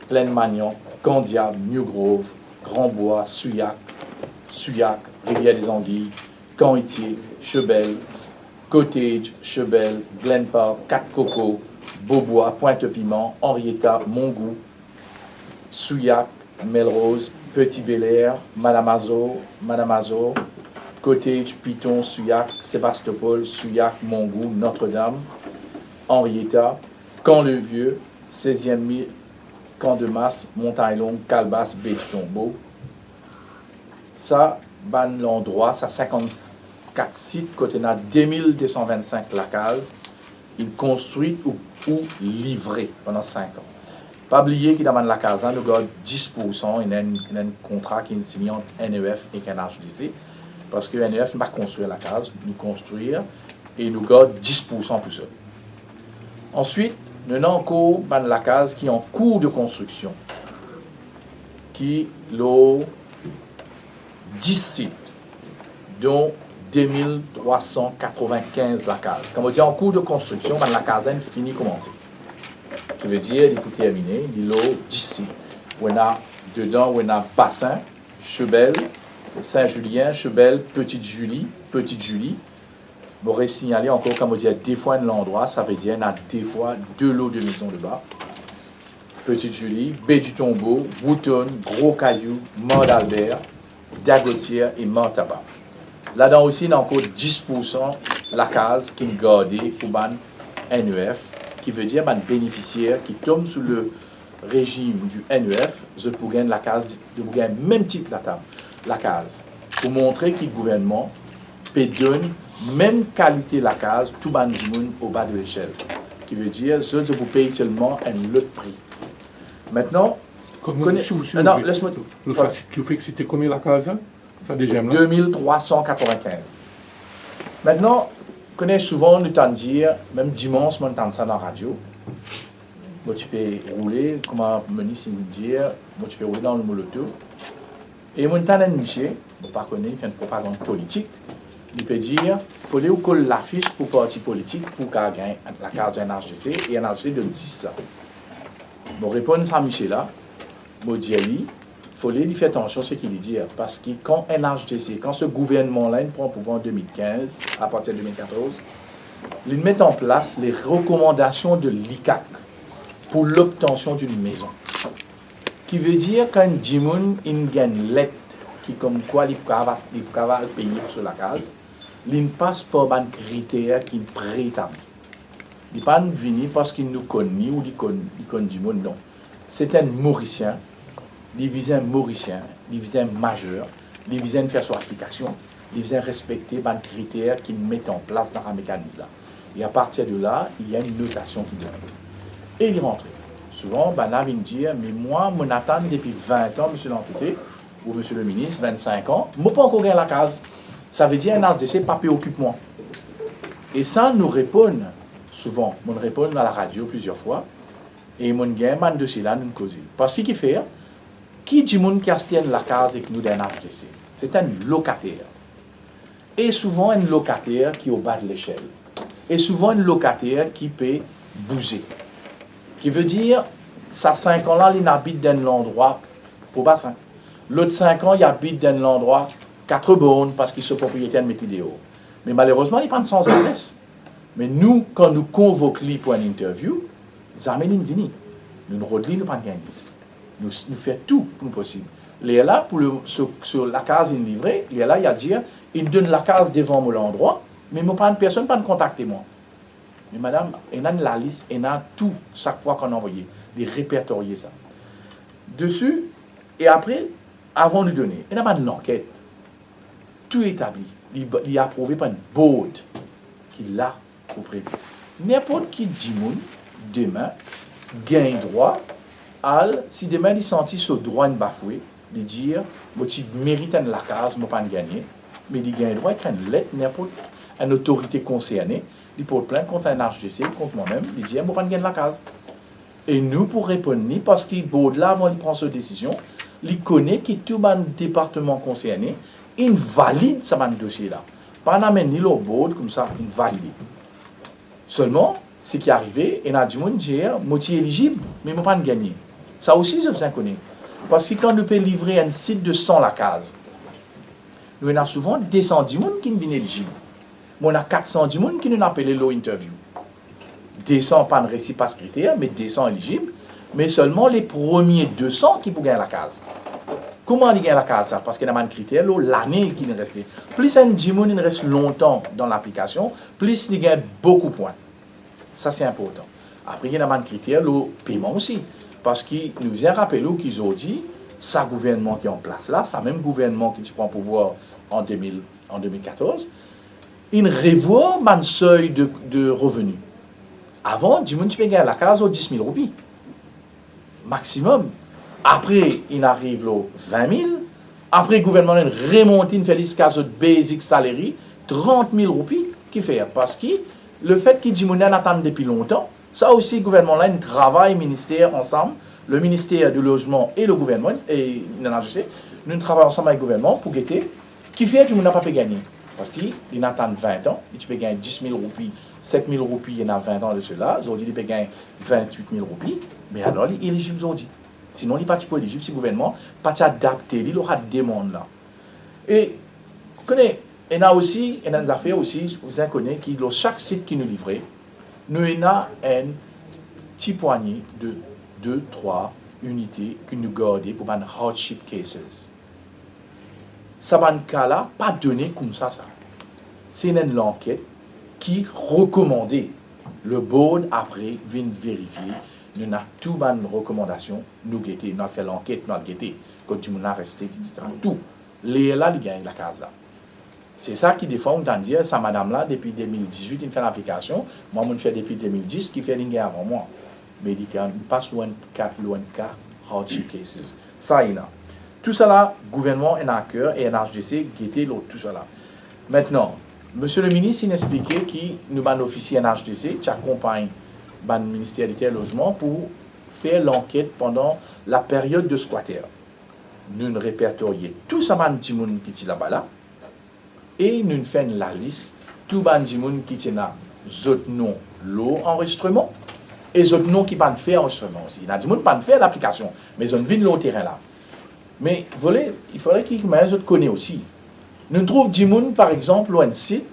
Plaine-Magnon, Candia, New-Grove, Grand-Bois, Souillac, Rivière-des-Anguilles, Canitier, Chebel, Cottage, Chebel, Glen Park, Cap-Coco, Beaubois, Pointe-Piment, Henrietta, Montgou, Souillac, Melrose, Petit-Belair, Malamazo, Cottage, Piton, Souillac, Sébastopol, Souillac, Montgou, Notre-Dame, Henrietta, Camp-le-Vieux, 16e Mille, Camp-de-Masse, Montagne-Longue, Calbas, Beach-Tombeau. Ça, l'endroit, ça 54 sites, côté na 2225 la case, il construit ou livré pendant 5 ans. Pas oublier qu'il demande la case, nous avons 10%, il y a un contrat qui est signé entre NEF et NHDC, parce que NEF ne va pas construire la case, nous construire, et nous avons 10% pour ça. Ensuite, nous avons encore la case qui est en cours de construction, qui est 10 sites, dont 2395 la case. Comme on dit en cours de construction, la case est finie commencer. Qui veut dire, il est terminé, il est 10 sites. Dedans, on a Bassin, Chebel, Saint-Julien, Chebel, Petite-Julie. Je voudrais signaler encore, comme on dit, des fois un endroit, ça veut dire, on a des fois 2 lots de maisons de bas. Petite-Julie, Baie du Tombeau, Wouton, Gros Caillou, Mont d'Albert, Dagotière et Montauban. Là-dedans aussi, il y a encore 10% la case qui est gardée pour le NEF, qui veut dire les bénéficiaires qui tombent sous le régime du NEF, je peux gagner la case, de gagner même titre la case, pour montrer que le gouvernement peut donner même qualité la case, tout le monde au bas de l'échelle. Qui veut dire, je vous paye seulement un autre prix. Maintenant, non, laisse-moi. Tu fais que c'était combien la case? Ça déjà 2395. Maintenant, je connais souvent le temps de dire, même dimanche, on entend ça dans la radio. Moi, tu peux rouler, comment ministre dire, moi, tu peux rouler dans le molotov. Et mon temps monsieur, je ne sais pas connaître, il fait une propagande politique. Il peut dire, il faut aller coller l'affiche pour le parti politique pour qu'il gagne la case d'un HDC et un HDC de 10 ça. Je réponds à monsieur là, je dis, il faut lui faire attention à ce qu'il dit. Parce que quand un HDC, quand ce gouvernement-là prend le pouvoir en 2015, à partir de 2014, il met en place les recommandations de l'ICAC pour l'obtention d'une maison. Qui veut dire qu'un dimoun, il gagne lettre, qui comme quoi il peut payer sur la case, il ne passe pas par critères qui sont préétablis. Il ne pas venir parce qu'il nous connaît ou il connaît du monde, non. C'est un Mauricien, il vise un Mauricien, il vise un majeur, il vise faire son application, il vise respecter les critères qu'il met en place dans un mécanisme là. Et à partir de là, il y a une notation qui donne. Et il est rentré. Souvent, on vient dire, mais moi, mon attend depuis 20 ans, monsieur l'entité, ou monsieur le ministre, 25 ans, je ne peux pas encore gagner la case. Ça veut dire un HDC, pas préoccupe-moi. Et ça nous répond souvent. On répond à la radio plusieurs fois. Et mon gain, man dossier là, nous cause. Parce qu'il fait, qui dit moun qui astient la case avec nous d'un HDC? C'est un locataire. Et souvent un locataire qui est au bas de l'échelle. Et souvent un locataire qui peut bouger. Qui veut dire, ça 5 ans là, il habite dans endroit pour bassin. L'autre 5 ans, il habite dans l'endroit 4 bornes parce qu'il est propriétaire de métier dehors. Mais malheureusement, il prend sans adresse. Mais nous, quand nous convoquons pour une interview, nous amènons une venue. Nous ne rodons pas gagner. Nous faisons tout pour possible. Il est là, sur la case il livrée, il est là, il a dit, il donne la case devant l'endroit, mais personne ne peut contacter moi. Mais madame, il a la liste, il a tout, chaque fois qu'on a envoyé, de répertorier ça. Dessus, et après, avant de donner, il y a une enquête. Tout établi. Il est approuvé par une board qui l'a pour prévu. N'importe qui dit, demain, gagne droit, si demain il sentit ce droit bafoué, de dire, tu mérites la case, je ne peux pas gagner, mais il gagne droit, il prend une lettre, n'importe une autorité concernée, il porte plainte contre un HDC, contre moi-même, il dit, je ne peux pas gagner la case. Et nous, pour répondre, parce qu'il board là, avant de prendre cette décision, il connaît que tout le département concerné, il valide ce dossier-là. Pas d'amener le board comme ça, il valide. Seulement, ce qui est arrivé, il y a du monde qui dit, moi, je suis éligible, mais je ne peux pas gagner. Ça aussi, je vous en connais. Parce que quand nous pouvons livrer un site de 100 la case, nous avons souvent 210 personnes qui ne viennent éligibles. On a 410 personnes qui nous appellent l'interview. 200 pas de récit pas critère, mais 200 éligibles. Mais seulement les premiers 200 qui peuvent gagner la case. Comment ils gagnent la case ça? Parce qu'il y a un critère, l'année qui nous reste. Plus un Jimon il reste longtemps dans l'application, plus il gagne beaucoup de points. Ça c'est important. Après, il y a un critère, le paiement aussi. Parce qu'il nous vient rappeler qu'ils ont dit, ça gouvernement qui est en place là, ça même gouvernement qui prend pouvoir en 2014, il revoit mon seuil de revenus. Avant, du monde, tu peux gagner la case aux 10 000 roupies. Maximum. Après, il arrive aux 20 000. Après, le gouvernement remonte une felice case de basic salary, 30 000 roupies, qui fait. Parce que le fait qu'il dit qu'on attend depuis longtemps, ça aussi, le gouvernement là, travaille, ministère ensemble, le ministère du logement et le gouvernement, et nous travaillons ensemble avec le gouvernement pour guetter, qui fait que nous n'avons pas pu gagner. Parce qu'il attend 20 ans, et tu peux gagner 10 000 roupies, 7 000 roupies, il y a 20 ans de cela, aujourd'hui, il peut gagner 28 000 roupies, mais alors, il est éligible aujourd'hui. Sinon, il n'est pas éligible si le gouvernement n'a pas adapté, il aura des demandes là. Et, il y a aussi, il y a des affaires aussi, vous connaissez, qui, dans chaque site qui nous livre, nous avons un petit poignée de 2-3 unités que nous gardons pour les hardship cases. Ça va cas-là, pas donné comme ça. C'est une enquête qui recommandait. Le board, après, vient vérifier. Nous avons toutes les recommandations, nous guetter, nous avons fait l'enquête, nous avons guetté, quand tu m'as resté, etc. Tout. Les là, ils gagnent la case là. C'est ça qui, des fois, on dit, ça, madame-là, depuis 2018, il fait l'application. Moi, je fais depuis 2010, qui fait l'ingé avant moi. Mais il passe loin de hardship cases. Ça, il y a. Tout ça là, gouvernement, NACEUR et NHDC, guetter tout ça là. Maintenant, monsieur le ministre, il expliquait que nous avons un officier NHDC qui accompagne le ministère du Logement pour faire l'enquête pendant la période de squatter. Nous répertorions tout ça qui est là-bas là. Et nous faisons la liste, tout le monde qui est là, autres noms, l'enregistrement, et les autres noms qui ne peuvent pas faire l'enregistrement aussi. Il y a des gens qui ne peuvent pas faire l'application, mais ils ont vu le terrain là. Mais il faudrait qu'ils connaissent aussi. Nous trouvons des gens, par exemple, un site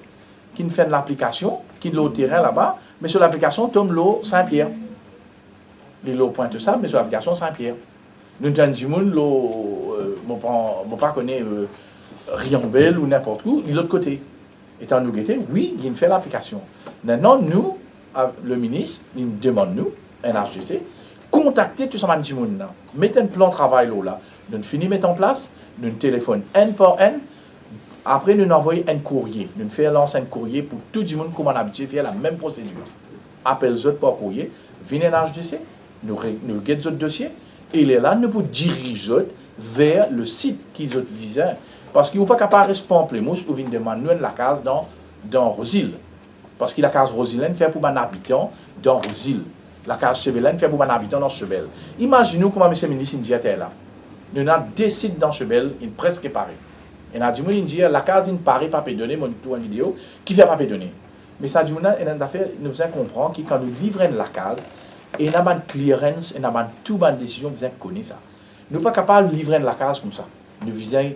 qui fait l'application, qui est le terrain là-bas, mais sur l'application tombe l'eau Saint-Pierre. Les lots pointent ça, mais sur l'application Saint-Pierre. Nous avons des gens, je ne pas connaître Riambel ou n'importe où, de l'autre côté. Étant nous guettés, oui, il fait l'application. Maintenant, nous, le ministre, il nous demande, nous, NHDC, contacter tout ce monde. Mettez un plan de travail là. Nous finissons mettre en place, nous téléphone N par N. Après, nous envoyons un courrier. Nous faisons lancer un courrier pour tout le monde, comme on a habitué, faire la même procédure. Appelle les autres par courrier, venez à NHDC, nous guettons le dossier, et il est là, nous pouvons diriger vers le site qu'ils ont visé. Parce qu'ils ne sont pas capables de répondre Pamplemousse ou venir demander la case dans Rosil. Parce que la case Rosilène fait pour un habitant dans Rosil. La case Chebelène fait pour un habitant dans Chebel. Imaginez comment M. le ministre dit là. Nous avons des sites dans Chebel, ils sont presque pareils. Et nous avons dit la case n'est pas donner mon tour en vidéo, qui fait pas donner. Mais ça dit nous faisons comprendre que quand nous livrons la case, et nous avons une clearance, et nous avons toute une décision, nous connaissons ça. Nous ne sommes pas capables de livrer la case comme ça. Nous visons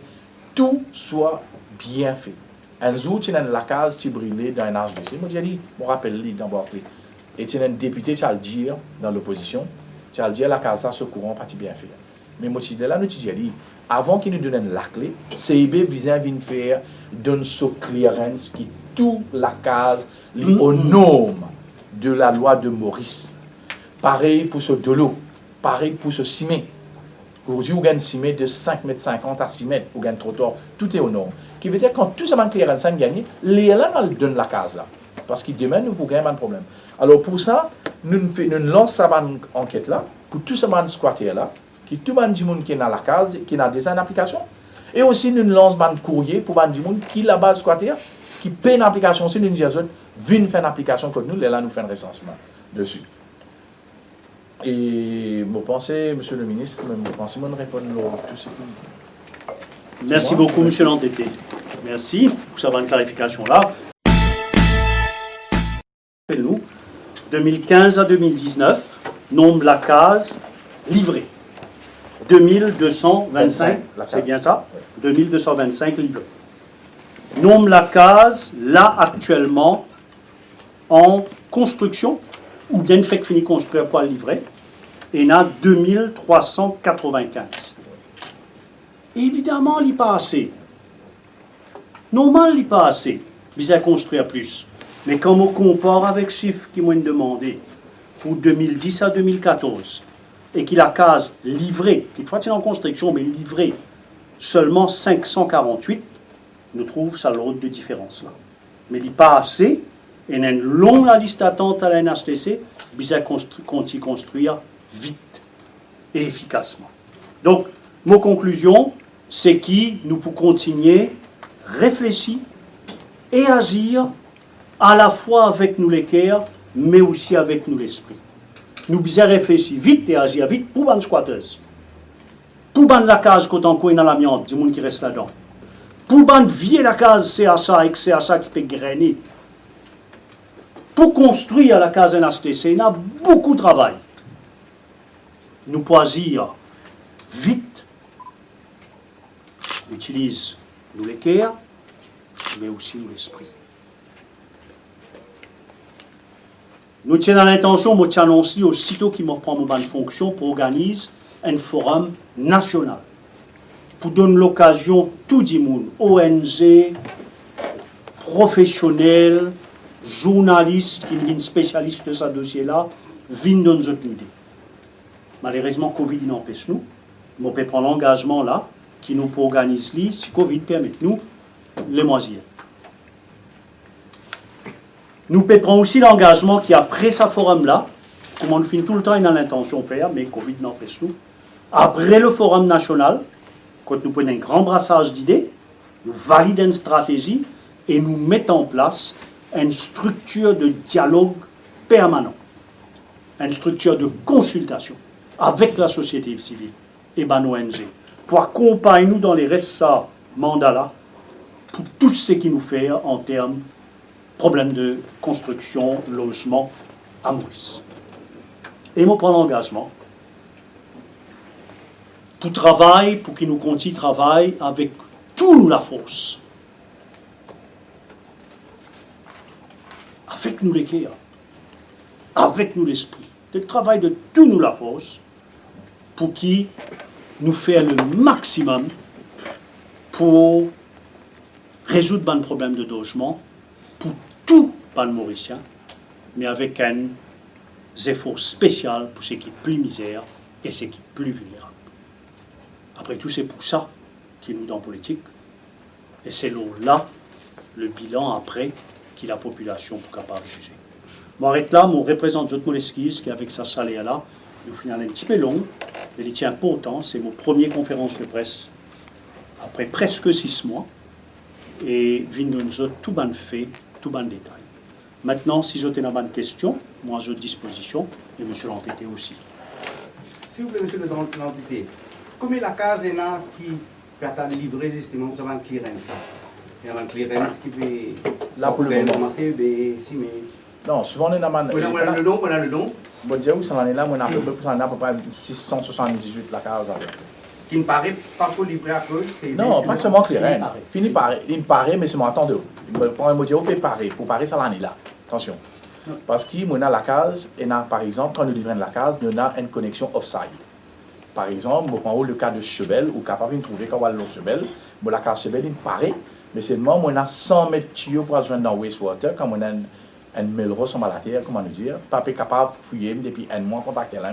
tout soit bien fait. Un jour, tu as la case qui brûlait dans un HDC. Moi, j'ai dit, je me rappelle dans Barclay. Et tu as un député qui a le dire dans l'opposition, qui a le dire la case, ça, ce courant, pas bien fait. Mais moi, là, nous, tu as dit, avant qu'il nous donne la clé, CIB visait à venir faire, donne ce clearance qui toute la case aux normes de la loi de Maurice. Pareil pour ce dolo, pareil pour ce ciment. Aujourd'hui, vous gagnez 6 mètres de 5,50 m à 6 mètres, vous gagnez trottoir, tout est au norme. Qui veut dire quand tout ça va clearance gagné, les là, on donne la case là. Parce que demain, nous pouvons gagner un problème. Alors pour ça, nous lançons cette enquête là, pour tout ce monde squatter là, qui tout le monde qui est dans la case, qui a déjà une application. Et aussi, nous lançons un courrier pour le monde qui est là-bas squatter, qui paie une application, si nous disons, viens faire une application comme nous, là, nous faisons un recensement dessus. Et vous pensez, monsieur le ministre, vous pensez que répondre à tout ce qui... Merci beaucoup, monsieur l'entêté. Merci pour cette bonne clarification-là. Nous, 2015 à 2019, nombre de la case livrée. 2225, c'est bien ça? 2225 livrés. Nombre de la case, là, actuellement, en construction, ou bien fait que fini construire pour le livrer, et il y a 2395. Évidemment, il n'est pas assez. Normalement, il n'est pas assez. Il à construire plus. Mais quand on compare avec les chiffres qui m'ont demandé pour 2010 à 2014, et qu'il a case livrée, qui fois c'est en construction, mais livrée, seulement 548, nous trouvons ça l'autre de différence là. Mais il n'est pas assez, et il y a une longue liste d'attente à la NHTC, bien qu'on s'y construire vite et efficacement. Donc, mon conclusion, c'est que nous pouvons continuer, réfléchir et agir à la fois avec nous les cœurs, mais aussi avec nous l'esprit. Nous devons réfléchir vite et agir vite pour les squatters. Pour la case quand on est dans l'amiante, du monde qui reste là-dedans. Pour vier la case CHA avec CHA qui peut grainer. Pour construire la case NHTC, il y a beaucoup de travail. Nous pouvons agir vite. On utilise nous les cœurs, mais aussi nous l'esprit. Nous tenons l'intention, moi t'annoncer aussitôt qu'il me prend mon bonne fonction pour organiser un forum national. Pour donner l'occasion, tout le monde, ONG, professionnels, journalistes qui sont spécialistes de ce dossier-là, viennent donner notre idée. Malheureusement, Covid n'empêche nous. Mais on peut prendre l'engagement là, qui nous peut organiser, si Covid permet nous, les moisiers. Nous pouvons prendre aussi l'engagement qui, après ce forum-là, comme on finit tout le temps, il a l'intention de faire, mais Covid n'empêche nous. Après le forum national, quand nous prenons un grand brassage d'idées, nous validons une stratégie et nous mettons en place une structure de dialogue permanent, une structure de consultation avec la société civile et nos ONG, pour accompagner nous dans les restes de mandat-là, pour tout ce qui nous fait en termes de problèmes de construction, logement à Maurice. Et nous prenons l'engagement pour travailler, pour qu'il nous continue de travailler avec toute la force. Avec nous les cœurs, avec nous l'esprit. De travail de toute nous la force pour qu'il nous fait le maximum pour résoudre les problèmes de logement pour tout les Mauriciens, mais avec un effort spécial pour ceux qui sont plus misères et ceux qui sont plus vulnérables. Après tout, c'est pour ça qu'il nous dans politique. Et c'est là le bilan après que la population est capable de juger. Moi, arrête là, mon représente Jot Moleskis, qui avec sa salaire-là, nous finissons un petit peu long, mais il tient pas autant. C'est mon première conférence de presse après presque 6 mois. Et vient nous tout ban fait, tout ban détail. Maintenant, si vous avez une bonne question, moi je suis à disposition, et M. l'entité aussi. S'il vous plaît, M. l'entité, combien la case est là qui peut être livrée justement pour avoir un clearance? Il y a un clearance qui peut là pour le moment commencer, mais non, souvent on est dans le don, on a le don. Bon Dieu, ça en est là, on a à peu près 678 la case avec. Qui ne paraît pas pour livrer à cause. Non, pas seulement clearance. Fini pareil. Il paraît, mais c'est mon attendez. Pour un mot Dieu, pour parer ça l'année là. Attention. Parce qu'on a la case, et par exemple, quand nous livrons la case, nous avons une connexion off-site. Par exemple, en haut, le cas de Chebel, ou capable de trouver quand on va le Chebel, la case Chebel, il paraît, mais seulement on a 100 mètres de tuyaux pour joindre dans wastewater, comme on a un Melrose en terre, comment nous dire, pas capable de fouiller depuis un mois, contacter là,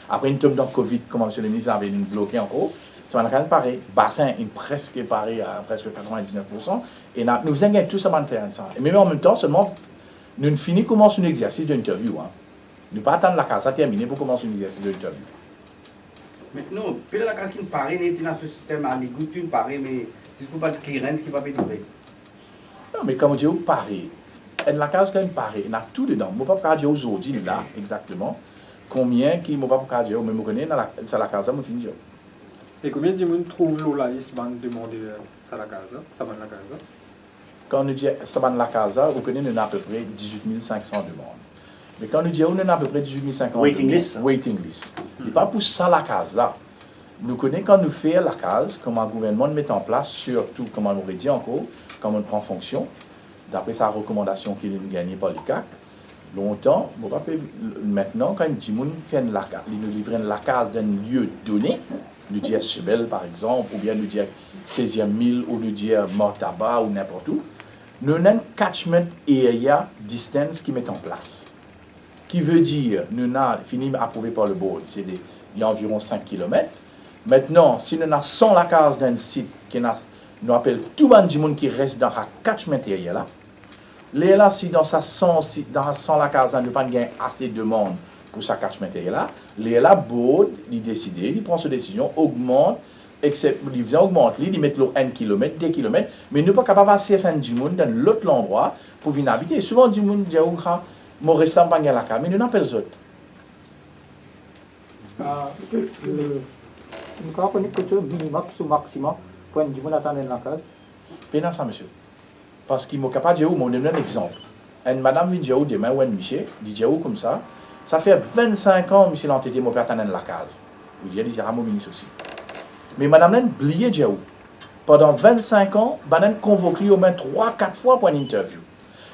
après une tombe dans Covid, comme M. le ministre avait bloqué en haut, ça va pareil, bassin est presque pareil à presque 99%, et nous avons tout ça dans ça. Mais en même temps, seulement, nous finissons commencer un exercice d'interview. Hein. Nous ne pas attendre la case à terminer pour commencer un exercice d'interview. Maintenant, peut-être la case qui me paraît, n'est dans ce système à l'égout, tu me paraît, mais c'est pour pas de clearance qui va pas être livré. Non, mais comme Dieu paraît, la case quand même paraît, il y a tout dedans. Je ne peux pas dire aujourd'hui, là, exactement, combien qui ne peut pas dire, mais je connais dans la case, je finis. Et combien de gens trouvent l'eau-là, ils vont demander ça la case, ça va la case? Quand nous disons ça va la casa, vous connaissez, nous avons à peu près 18 500 demandes. Mais quand nous disons on a à peu près 18 500 waiting list. Waiting list. Et pas pour ça la case là. Nous connaissons quand nous faisons la case, comment le gouvernement met en place, surtout comment on dit encore, comment on prend fonction, d'après sa recommandation qu'il a gagnée par les CAC. Longtemps, maintenant, quand nous livrons la case d'un lieu donné, nous disons Chebel par exemple, ou bien nous disons 16e mille, ou nous disons Mortaba, ou n'importe où, nous avons un catchment area distance qui met en place. Qui veut dire, nous avons fini approuvé par le board, il y a environ 5 km. Maintenant, si nous avons 100 la case d'un site qui a nous appelons tout le monde qui reste dans la catchment area là. Là, si dans sa sans la case, nous pas assez de monde pour sa catchment area là, là, board, il décide, il prend cette décision, augmente, il vient augmenter, il met l'eau 1 km, 2 km, mais nous pas capable assez de monde dans l'autre endroit pour venir habiter. Souvent, du monde dit, mon restant pas la case, mais nous n'appelons autres. Nous connaissons que le minimum ou maximum pour du monde attendre dans la case. Pénal ça, monsieur. Parce qu'il m'a capable de dire, je donne un exemple. Une madame vient dire demain, ou un monsieur, dit dire comme ça, ça fait 25 ans, monsieur l'entité, mon père attend dans la case. Vous dites, il dit, mon ministre aussi. Mais madame n'a oublié de dire, pendant 25 ans, madame convoque au moins 3-4 fois pour une interview.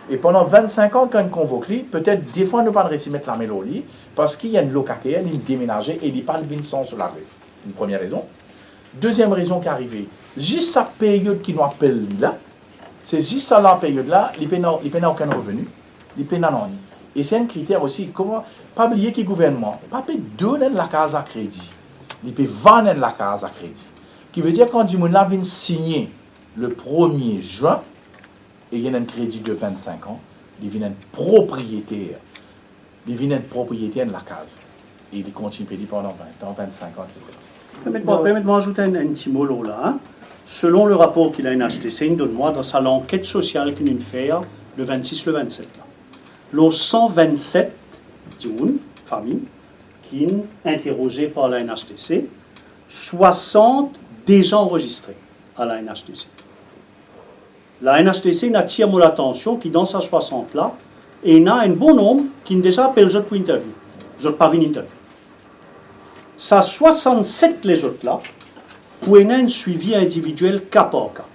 Et pendant 25 ans, quand elle convoque, peut-être des fois, nous ne pas réussir à mettre la mélodie, parce qu'il y a une locataire, il déménagé et il n'est pas de Vincent sur la liste. Une première raison. Deuxième raison qui est arrivée, juste cette période qui nous appelle là, c'est juste ça la période là, il n'a aucun revenu, il n'a rien. Et c'est un critère aussi, comment, pas oublier que le gouvernement, pas peut donner la case à crédit, il peut vendre la case à crédit. Qui veut dire quand du monde là vient signer le 1er juin, et il y a un crédit de 25 ans, il vient un propriétaire. Il vient un propriétaire de la case. Et il continue à payer pendant 20 ans, 25 ans, etc. Permettez-moi d'ajouter un petit mot là. Hein. Selon le rapport qu'il a un HTC, il donne-moi dans sa enquête sociale qu'il a fait le 26, le 27. Là. Les 127 familles qui sont interrogées par la NHTC, 60 déjà enregistrées à la NHTC. La NHTC attire mon attention qui dans sa 60 là, et il y a un bon nombre qui déjà appellent les autres pour interview. Les autres pas venus interview. Ça 67 les autres là, pour un suivi individuel cas par cas.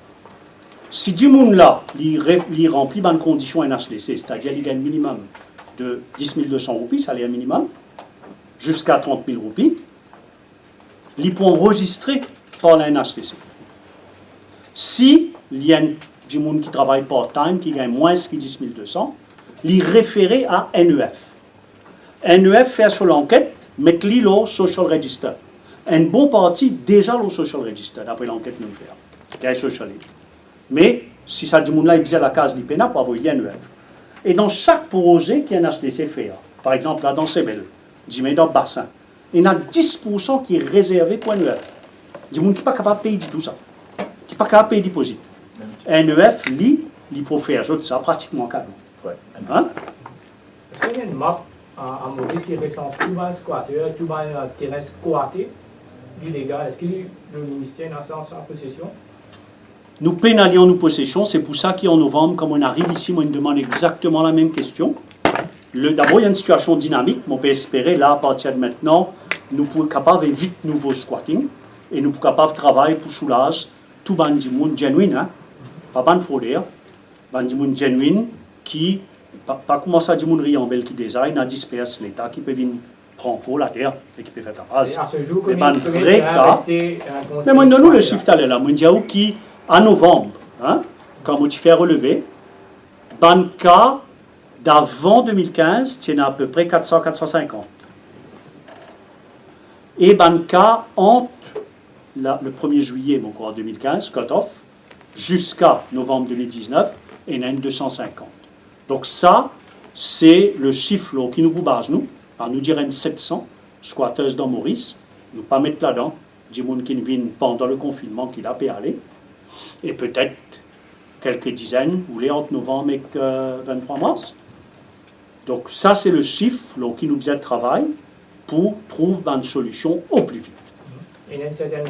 Si du monde là, il remplit une condition NHTC, c'est-à-dire il gagne un minimum de 10 200 roupies, ça l'est un minimum, jusqu'à 30 000 roupies, il peut enregistrer par la NHTC. Si il y a du monde qui travaille part-time, qui gagne moins que 10 200, il référé à NEF. NEF fait sur l'enquête, met l'île au social register. Un bon parti déjà au social register, d'après l'enquête que nous faisons, qui est social. Mais si ça dit là, il faisait la case d'IPENA pour avoir NEF. Et dans chaque projet qui est un HTC fait, par exemple là dans Sebel, dans le bassin, il y a 10% qui est réservé pour NEF. Du monde qui n'est pas capable de payer tout ça, qui n'est pas capable de payer dépôt. NEF, il peut faire ça pratiquement qu'à vous. Hein? Est-ce qu'il y a une map à Maurice qui recense tout le squatteur, tout le terrain squatté, illégal? Est-ce que le ministère a ça en possession? Nous pénalions nos possessions, c'est pour ça qu'en novembre, comme on arrive ici, moi, on demande exactement la même question. D'abord, il y a une situation dynamique, mais on peut espérer, là, à partir de maintenant, nous pouvons être capables d'éviter nouveau squatting et nous pouvons être capables de travailler pour soulager tout le monde genuine, hein? Pas de fraudeur, du monde genuine qui, pas comment ça, du monde riambel qui design, a disperse l'État qui peut venir prendre pour la terre et qui peut faire ta base. À ce jour, mais vrai cas, mais moi, nous, le chiffre est là, moi, je dis qui, en novembre, hein, quand tu fais relever, ban cas d'avant 2015, tu en as à peu près 400-450. Et ban cas entre le 1er juillet, bon, en 2015, cut-off, jusqu'à novembre 2019, il y en a 250. Donc ça, c'est le chiffre là, qui nous base, nous. Alors, nous dirions 700 squatteuses dans Maurice. Nous pas mettre là-dedans du monde qui viennent pendant le confinement qu'il a pu aller. Et peut-être quelques dizaines, ou les entre novembre et 23 mars. Donc ça, c'est le chiffre là, qui nous dit de travail pour trouver une solution au plus vite. Il y a une certaine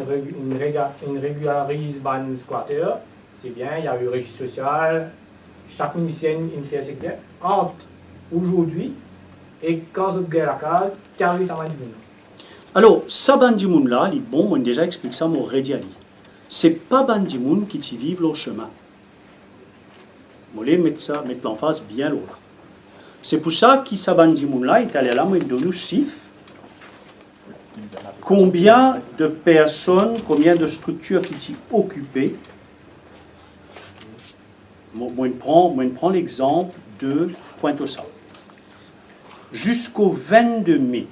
régularise ban squatter, c'est bien, il y a eu registre social, chaque ministère il fait ce qu'il y a. Entre aujourd'hui et quand vous avez la case, qu'arrive ça va dire? Alors, ça ban du monde là, bon, on déjà expliqué ça, mon Rediali. C'est pas ban du monde qui t'y vivent leur chemin. Vous voulez mettre l'emphase bien loin. C'est pour ça que ça ban du monde là, il est allé là, moi il donne nous chiffres. Combien de personnes, combien de structures qui s'y occupées? Moi, je prends l'exemple de Pointe-aux-Trembles. Jusqu'au 22 mai,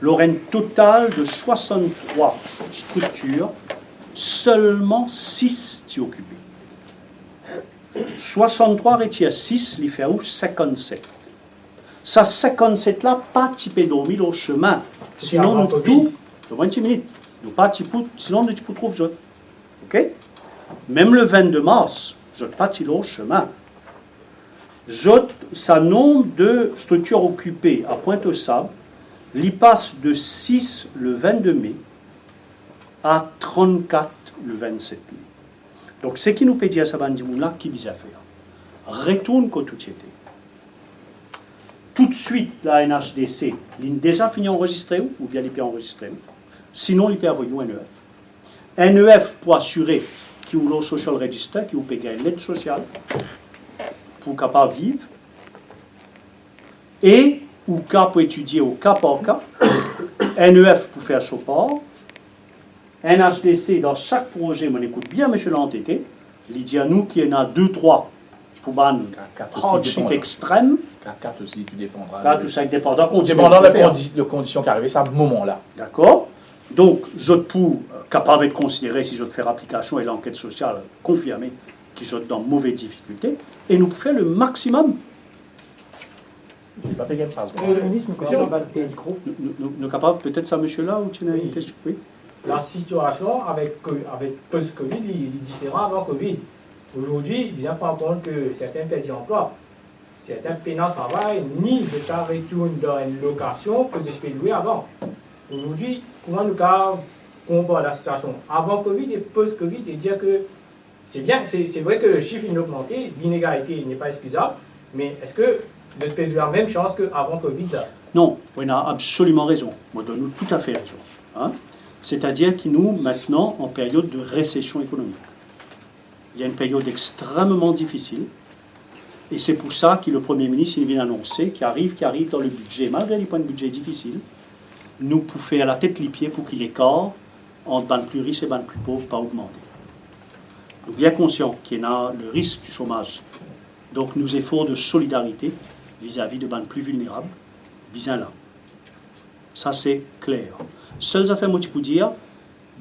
il y aura un total de 63 structures seulement 6 t'y occupés. 63 retiers 6, il fait où 57. Ça 57 là, pas typé dormir au chemin. Sinon, nous tout, de 20 minutes, nous pas sinon nous tu trouves autres. OK? Même le 22 mars, vous n'êtes pas au chemin. Sa nombre de structures occupées à Pointe-aux-Sables, il passe de 6 le 22 mai à 34 le 27 mai. Donc, ce qui nous peut dire à Sabandimouna, qui vise à faire? Retourne quand tout y était. Tout de suite, la NHDC, il a déjà fini d'enregistrer ou bien il peut enregistrer? Sinon, il peut envoyer un NEF. NEF pour assurer qu'il y a le social register, qu'il y a l'aide sociale pour capable vivre et ou cas pour étudier au cas par cas, NEF pour faire support, NHDC dans chaque projet, on écoute bien M. l'entêté, il dit à nous qu'il y en a 2-3 pour un hardship extrême. 4 aussi, tu dépendras. 4 ou 5 dépendants. Dépendant de conditions qui arrivent à ce moment-là. D'accord. Donc, je pour capable de considérer si je faire application et l'enquête sociale confirmée qu'ils sont dans mauvaise difficulté, et nous faire le maximum. Nous capables, peut-être ça, monsieur là, ou tu as une question? Oui. La situation avec post-Covid est différente avant Covid. Aujourd'hui, bien par contre que certains perdent l'emploi, certains peinent en travail, ni l'État retourne dans une location que je peux louer avant. Aujourd'hui, comment nous comparons la situation avant Covid et post-Covid et dire que c'est bien, c'est vrai que le chiffre a augmenté, l'inégalité n'est pas excusable, mais est-ce que notre pays a la même chance qu'avant Covid? Non, on a absolument raison. Moi, je donne tout à fait raison. Hein? C'est-à-dire que nous, maintenant, en période de récession économique. Il y a une période extrêmement difficile. Et c'est pour ça que le Premier ministre il vient annoncer qu'il arrive dans le budget, malgré les points de budget difficiles, nous pouvons faire la tête les pieds pour que l'écart entre les plus riches et les plus pauvres pas augmenter. Nous sommes bien conscients qu'il y a le risque du chômage. Donc, nos efforts de solidarité vis-à-vis de les plus vulnérables, bien là. Ça, c'est clair. Seules affaires, moi, je peux dire,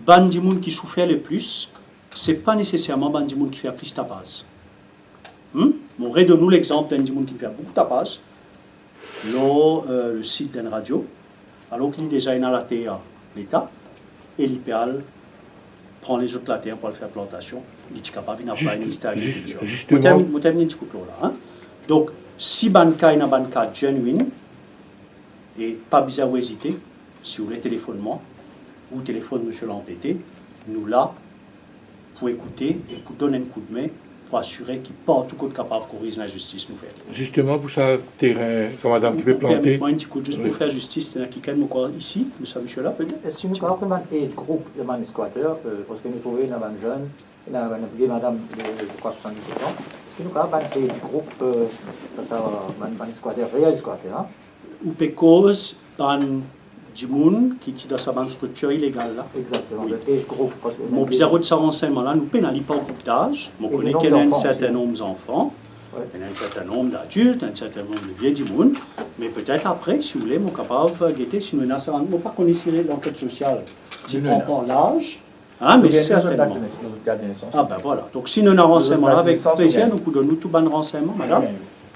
les gens qui souffrent le plus, ce n'est pas nécessairement les gens qui font plus tapage. On redonne nous l'exemple d'un gens qui fait beaucoup de tapage, le site d'une radio, alors qu'il est déjà dans la terre, l'État, et l'IPAL prend les autres la terre pour faire plantation, il est capable de faire une ministère de l'agriculture. Donc, si banca est un banca genuine, et pas besoin d'hésiter, si vous voulez téléphonement, ou téléphone monsieur l'entêté, nous là, pour écouter et pour donner un coup de main, pour assurer qu'il pas tout côté capable de corriger la justice nous fait. Justement, pour ça, terrain, ça madame qui peut planter. Moi, un petit coup, juste pour faire justice, c'est qui calme encore ici, monsieur là, peut-être. Si nous parlons de groupe de man squatteurs, parce que nous trouvons dans un jeune, dans une madame de 77 ans, est-ce que nous parlons de groupe, man squatteurs, réel squatteurs? Ou peut cause par du monde qui est dans sa structure illégale là. Exactement, oui. Le age group. Mon bizarre de ce renseignement là, nous pénalisons pas au groupe d'âge. On connaît qu'il y a un certain nombre d'enfants, il y a un certain nombre d'adultes, un certain nombre de vieux du monde, mais peut-être après, si vous voulez, mon capable de guetter si nous n'avons pas connu l'enquête sociale. Si on prend l'âge, mais certainement. Ah ben voilà. Donc si nous avons un renseignement là, avec plaisir, nous pouvons donner tout bon renseignement, madame.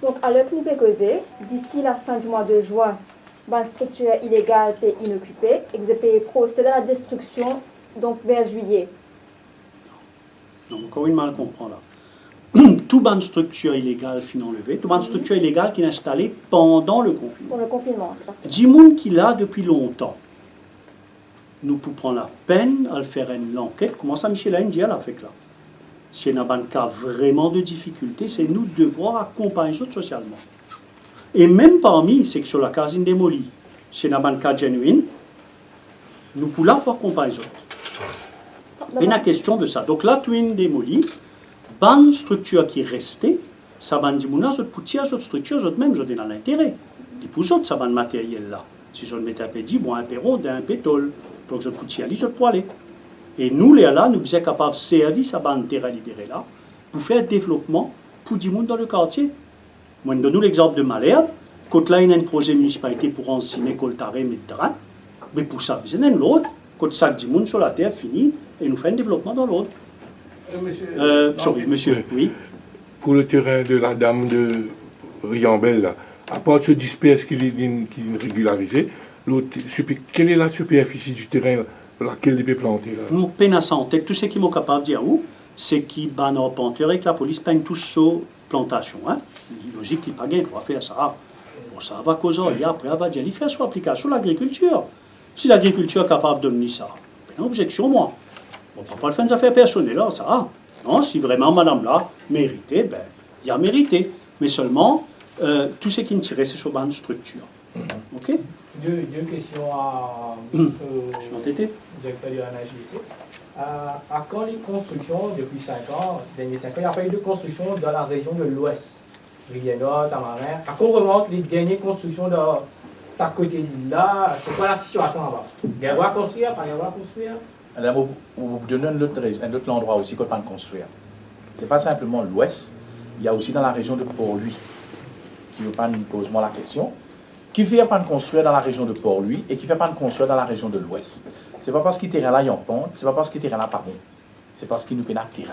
Donc, à l'heure que nous pouvons causer, d'ici la fin du mois de juin, une structure illégale et inoccupée, et que vous pouvez procéder à la destruction donc vers juillet. Non, encore une mal comprend là. Toute bonne structure illégale fin enlevée, toute bonne structure illégale qui est installée pendant le confinement. Pour le confinement. Du monde qui l'a depuis longtemps. Nous pouvons prendre la peine à faire une enquête. Comment ça, Michel India l'a fait là? Si il y a un cas vraiment de difficulté, c'est nous de devoir accompagner les autres socialement. Et même parmi ceux qui sont la casine démolie, si il y a un cas genuine, nous pouvons accompagner les autres. C'est une question de ça. Donc là, tu es démolie, bonne structure qui est restée, ça va dire, nous pour tirer cette structure, même, je dans l'intérêt. Et pour ça, ça va le matériel là. Si je le mets à pédi, bon, un perron, d'un pétole. Donc je peux tirer, je peux aller. Et nous, là, nous sommes capables de servir cette bande terre libérée là pour faire développement pour du monde dans le quartier. Moi, je donne l'exemple de Malherbe. Quand là, il y a un projet municipalité pour enseigner Coltaré, mais pour ça, vous avez l'autre. quand ça du monde sur la terre finit, et nous fait un développement dans l'autre. Monsieur, oui. Pour le terrain de la dame de Riambel, là, à part ce disperse qui est régularisé, quelle est la superficie du terrain laquelle il peut planter là? Nous peine à santé, tout ce qui m'est capable de dire où, c'est qui ban arpenteur et que la police peine tous sur plantation. Hein? Logique, il pas gain, on va faire ça. Bon, ça va causer, et après, on va dire, il fait son application à l'agriculture. Si l'agriculture est capable de mener ça, ben, objection, moi. On ne peut pas le faire des affaires personnelles, là, ça. Non, si vraiment madame là méritait, ben, il a mérité. Mais seulement, tout ce qui ne tirait, c'est sur une structure. OK? Deux questions à Je suis entêté. directeur de la NHJC. À quand les constructions, depuis 5 ans, derniers 5 ans, il n'y a pas eu de construction dans la région de l'Ouest, Rivière-Nord, Tamarin. À quand on remonte les dernières constructions dans sa côté-là? C'est quoi la situation là-bas? Il y a à construire, pas y avoir à construire? Alors, vous donnez un autre endroit aussi qu'on peut construire. Ce n'est pas simplement l'Ouest, il y a aussi dans la région de Port-Louis, qui veut pas nous poser la question, qui fait pas de construire dans la région de Port-Louis et qui fait pas de construire dans la région de l'Ouest. Ce n'est pas parce qu'il terrain là, il y a en pente, ce n'est pas parce qu'il terrain là, pas bon. C'est parce qu'il nous pénale terrain.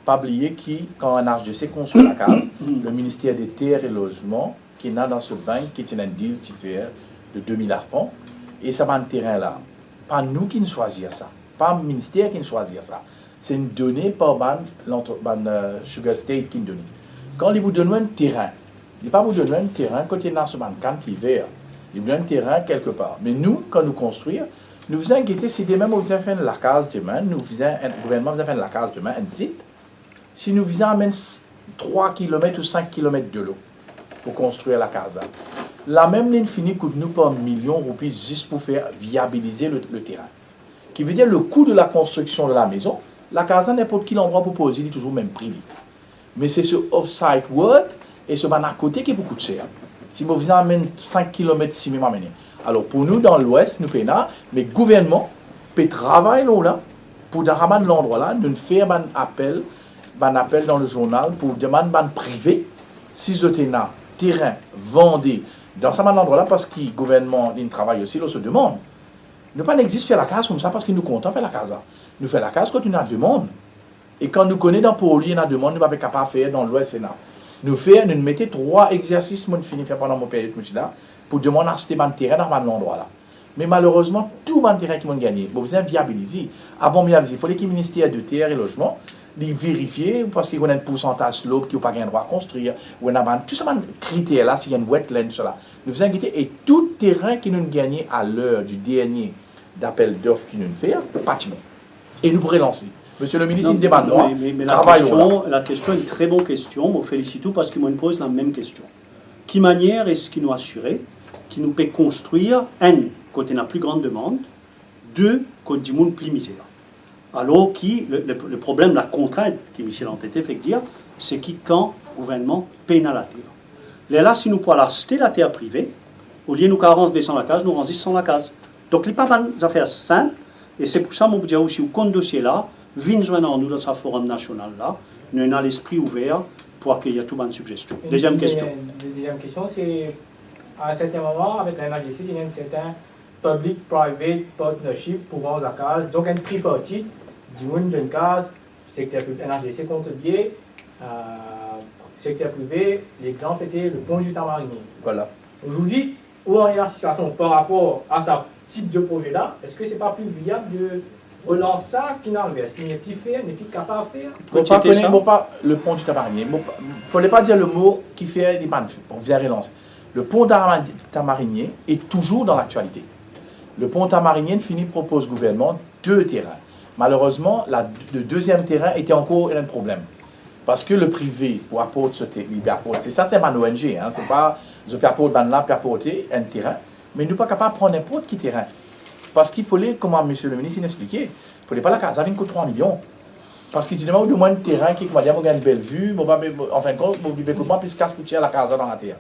Pas oublier que quand un HDC construit la case, le ministère des Terres et Logements, qui est là dans ce bain, qui est un deal qui fait de 2000 arpents, et ça va un terrain là. Pas nous qui nous choisissons ça, pas le ministère qui nous choisit ça. C'est une donnée par Sugar State qui nous donne. Quand il vous donne un terrain, il ne pas vous donner un terrain quand il est dans ce camp l'hiver. Il vous donne un terrain quelque part. Mais nous, quand nous construisons, nous faisons inquiéter si demain nous faisons faire la case demain, le gouvernement faisait faire la case demain, un site, si nous faisons amener 3 km ou 5 km de l'eau pour construire la case. La même ligne finie coûte nous pas 1 million de roupies juste pour faire viabiliser le terrain. Qui veut dire le coût de la construction de la maison, la case n'importe qui l'endroit pour poser, il est toujours le même prix. Mais c'est ce off-site work et ce ban à côté qui est beaucoup cher. Si vous faisons amener 5 km si vous m'amenez. Alors pour nous dans l'Ouest, nous payons, mais le gouvernement peut travailler là pour ramener l'endroit là, nous faire un appel dans le journal pour demander ban privé si vous avez un terrain vendu dans ce endroit là parce que le gouvernement il travaille aussi, là se demande. Nous pas n'existe faire la case comme ça parce que nous comptons faire la case. Nous faisons la case quand nous avons une demande. Et quand nous connaissons dans Port-Louis, nous avons une demande, nous ne sommes pas capables de faire dans l'Ouest. Nous mettons 3 exercices, nous finissons faire pendant mon période là, pour demander à acheter un terrain dans l'endroit là. Mais malheureusement, tout le terrain qui m'a gagné, vous avez viabilisé. Avant de viabiliser, il fallait que le ministère de Terre et Logement les vérifie parce qu'il y a un pourcentage slope qui n'a pas le droit à construire. Ou tout ce critère là, s'il y a une wetland, cela. Nous faisons inquiéter et tout terrain qui nous gagné à l'heure du dernier d'appel d'offres qui nous fait, bâtiment. Et nous pourrons lancer. Monsieur le ministre, il demande mais la question est une très bonne question. Je vous félicite parce qu'il me pose la même question. Qui manière est-ce qu'il nous assurer qui nous peut construire, un, quand on a plus grande demande, deux, quand du monde plus misère. Alors le problème, la contrainte qui Michel Entêté fait dire, c'est qui quand le gouvernement peine à la terre. Là, si nous pouvons acheter la terre privée, au lieu de nous carence descendre la case, nous rendons sans la case. Donc, il n'y a pas des affaires simples, et c'est pour ça que je dis aussi, au compte dossier là, venez joindre nous dans ce forum national là, nous avons l'esprit ouvert pour accueillir toutes les suggestions. Deuxième question. Deuxième question, c'est à un certain moment, avec la NHJC, il y a un certain public-private partnership pour vendre la case, donc un tripartite du monde d'une case, secteur NHJC contribué, secteur privé, l'exemple était le pont du Tamarinier. Voilà. Aujourd'hui, où en est la situation par rapport à ce type de projet-là? Est-ce que ce n'est pas plus viable de relancer ça qu'il n'en reste? Qu'il n'est plus fait, n'est plus capable de faire? Pas le pont du Tamarinier. Il ne fallait pas dire le mot qui fait des pannes. On vient relancer. Le pont Tamarinier est toujours dans l'actualité. Le pont Tamarinier propose au gouvernement 2 terrains. Malheureusement, le deuxième terrain était encore un problème. Parce que le privé, pour apporter ce terrain, c'est ça, c'est ma ONG, hein, c'est pas je peux apporter un terrain, mais nous ne sommes pas capables de prendre n'importe quel terrain. Parce qu'il fallait, comme M. le ministre l'expliquait, il ne fallait pas la case, ça coûte 3 millions. Parce qu'il dit, au moins un terrain qui a une belle vue, en fin de compte, vous ne pouvez pas plus casse pour la case dans la terre.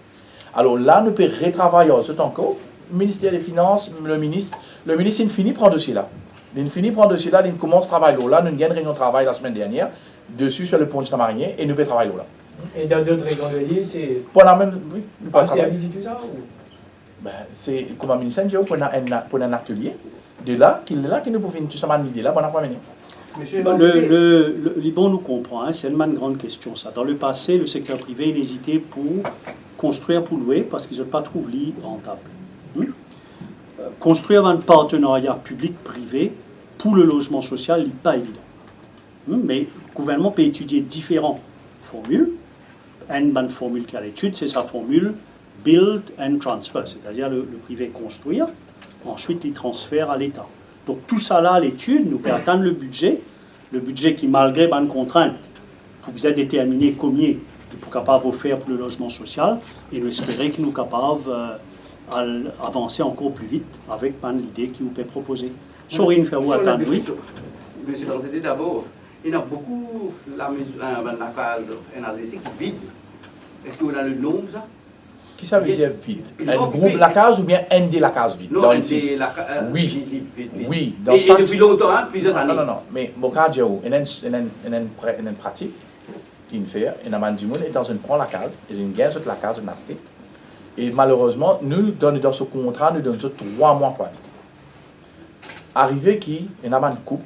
Alors là, nous pouvons retravailler ce encore. Le ministère des Finances, le ministre, il finit prendre dossier là. Il finit prendre dossier là, il commence à travailler là. Nous avons une réunion de travail la semaine dernière, dessus sur le pont du Tamarinier, et nous pouvons travailler là. Et dans d'autres régions de l'île, c'est. Pour la même. Oui, pas c'est à tout ça ou? Ben, c'est comme un ministère, pour un atelier de là, qu'il est là, qu'il nous pouvons tout ça, l'idée là, bon après-midi. Monsieur Le Liban nous comprend, hein, c'est une grande question ça. Dans le passé, le secteur privé il hésitait pour construire pour louer parce qu'ils n'ont pas trouvé lit rentable. Construire un partenariat public-privé pour le logement social n'est pas évident. Mais le gouvernement peut étudier différentes formules. Une bonne formule qui a l'étude, c'est sa formule build and transfer, c'est-à-dire le privé construire, ensuite il transfère à l'État. Donc tout ça là, l'étude nous peut atteindre le budget qui malgré bonnes contraintes, vous êtes déterminé combien il est capable de faire pour le logement social et nous espérons que nous sommes capables d'avancer encore plus vite avec l'idée qui vous peut proposer. Sorry, faire vous attendre, oui. Monsieur le d'abord, il y a beaucoup la case NAZC qui vide. Est-ce que vous avez le nom de ça? Qui ça veut dire vide? Un groupe la case ou bien un de la case vide? Non, oui. Oui. Et depuis longtemps, hein, plusieurs années. Non. Mais mon cas, il y a une pratique qui fait, et dans une prend la case, et une gagne sur la case, une acheté. Et malheureusement, nous donnons dans ce contrat, nous donnons 3 mois pour habiter. Arrivé qui, il y a une coupe,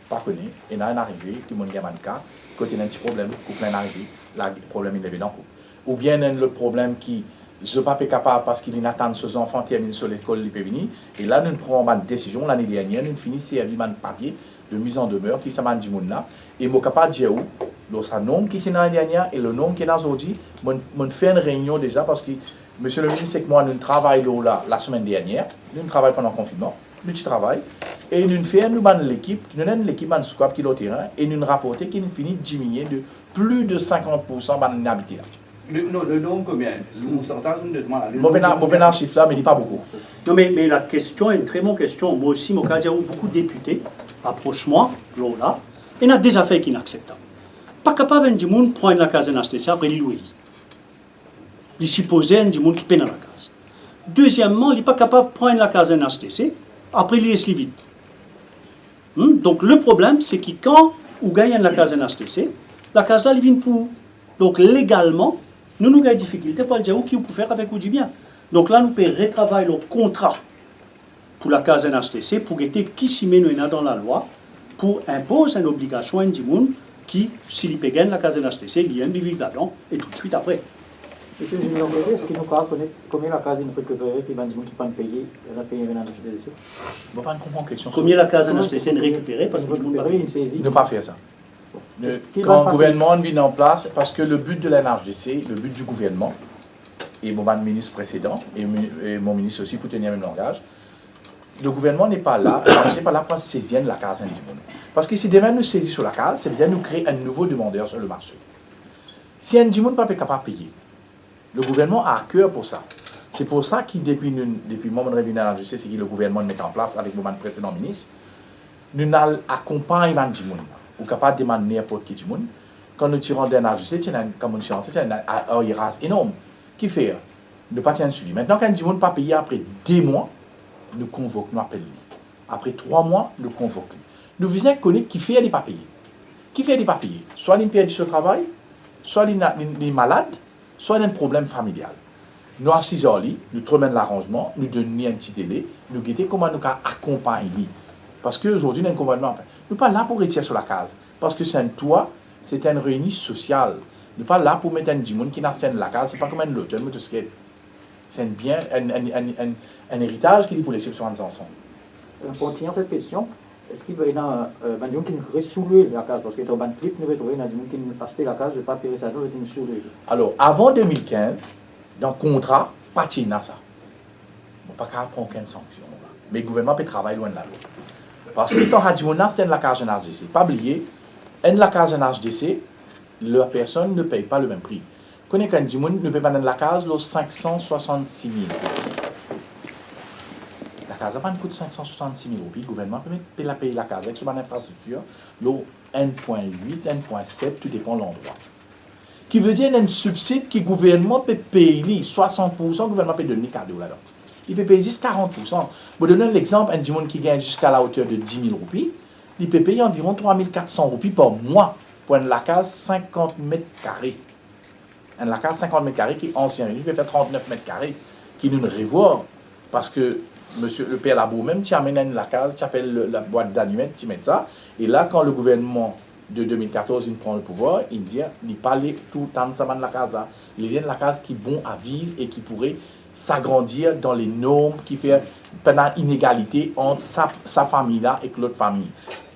pas connu, il y a un arrivé, qui m'a dit un cas, quand il y a un petit problème, couple est arrivé, le problème il est dans le couple. Ou bien il y a le problème qui, je ne suis pas capable parce qu'il attend ses enfants terminent sur l'école, il peut venir. Et là, nous prenons une décision l'année dernière, nous finissons avec un papier de mise en demeure qui s'appelle du monde là. Et je suis capable de dire où, le nom qui est l'année dernière et le nom qui est dans aujourd'hui, je fais une réunion déjà parce que, monsieur le ministre, c'est que moi, nous travaillons là la semaine dernière, nous travaillons pendant le confinement, nous travaillons, et nous faisons l'équipe, nous avons l'équipe en squat qui est au terrain, et nous rapportons qu'il finit de diminuer de plus de 50% d'habitants. Le nom combien? Le pourcentage de demande. Je vais un chiffre là, mais il n'y a pas beaucoup. Non, mais la question est une très bonne question. Moi aussi, mon cas, beaucoup de députés approchent moi, là, et il y a des affaires qui sont inacceptables. Pas capable de dire que prend la case en HTC après il louer. Il suppose un monde qui peine dans la case. Deuxièmement, il n'est pas capable de prendre la case en HTC après il laisse vide. Donc le problème, c'est que quand on gagne la case en HTC, la case là, elle vient pour. Donc légalement, nous avons des difficultés pour dire qui peut faire avec ou du bien. Donc là, nous pouvons retravailler le contrat pour la case NHTC pour guetter qui s'y met dans la loi pour imposer une obligation à un monde qui, s'il peut gagner la case NHTC, il y a un vivre là-dedans et tout de suite après. Monsieur le Général, est-ce qu'il nous parle combien la case est récupérée et les gens qui peuvent payer, la payer maintenant de HTC? Je ne comprends pas question. Combien la case NHTC est récupérée parce que tout le monde ne pas faire ça. Quand le gouvernement vient en place, parce que le but de la NHDC, le but du gouvernement, et mon ministre précédent, et mon ministre aussi pour tenir le même langage, le gouvernement n'est pas là, c'est pas là pour saisir la case individuelle. Parce que si demain nous saisissons sur la case, c'est bien nous créer un nouveau demandeur sur le marché. Si un individu n'est pas capable de payer, le gouvernement a à cœur pour ça. C'est pour ça que depuis le moment de revenu à NHDC, c'est que le gouvernement met en place avec mon précédent ministre, nous accompagnons les individus. Ou capable de demander n'importe qui du monde. Quand nous tirons d'un HGC, il y a une commission, il y a un hiérarchie énorme. Qui fait? Ne pas tenir suivi. Maintenant, quand du monde pas payé après 2 mois, nous convoquons, nous appelons. Après 3 mois, nous convoquons. Nous visons connaître qui fait des pas payés. Qui fait des pas payés? Soit il perd du travail, soit il est malade, soit il a un problème familial. Nous assisons, nous trouvons l'arrangement, nous donnons un petit délai, nous guettons comment nous accompagner. Parce qu'aujourd'hui, nous avons un gouvernement. Nous ne sommes pas là pour retirer sur la case. Parce que c'est un toit, c'est une réunion sociale. Nous ne sommes pas là pour mettre un monde qui n'a pas la case. Ce n'est pas comme un hôtel, c'est un bien, un héritage qu'il est pour laisser sur les enfants. Pour tenir cette question, est-ce qu'il y a des gens qui nous ressouler la case? Parce que dans le clip, nous retrouvons des gens qui nous acheté la case, je ne vais pas payer ça, nous nous soulever. Alors, avant 2015, dans le contrat, pas de ça. On ne peut pas prendre aucune sanction. Mais le gouvernement peut travailler loin de la loi. Parce que quand on a la case en HDC, pas oublier, la case en HDC, la personne ne paye pas le même prix. Quand on ne paye pas la case, 566 000 €. La case a pas coûte 566 000 €. Le gouvernement peut payer la case avec son infrastructure, 1.8, 1.7, tout dépend de l'endroit. Qui veut dire qu'il y a un subside que le gouvernement peut payer 60%, le gouvernement peut donner cadeau là-dedans. Il peut payer 40%. Pour donner l'exemple, un monde qui gagne jusqu'à la hauteur de 10 000 roupies, il peut payer environ 3 400 roupies par mois pour une case 50 mètres carrés. Une case 50 mètres carrés qui est ancienne, il peut faire 39 mètres carrés, qui nous revoit parce que monsieur, le père Labo, même tu amènes la case, tu appelles la boîte d'allumettes, tu mets ça. Et là, quand le gouvernement de 2014 il prend le pouvoir, il dit, il parle tout le temps de la casa. Il vient de la case qui est bon à vivre et qui pourrait s'agrandir dans les normes, qui fait pendant inégalité entre sa famille-là et l'autre famille.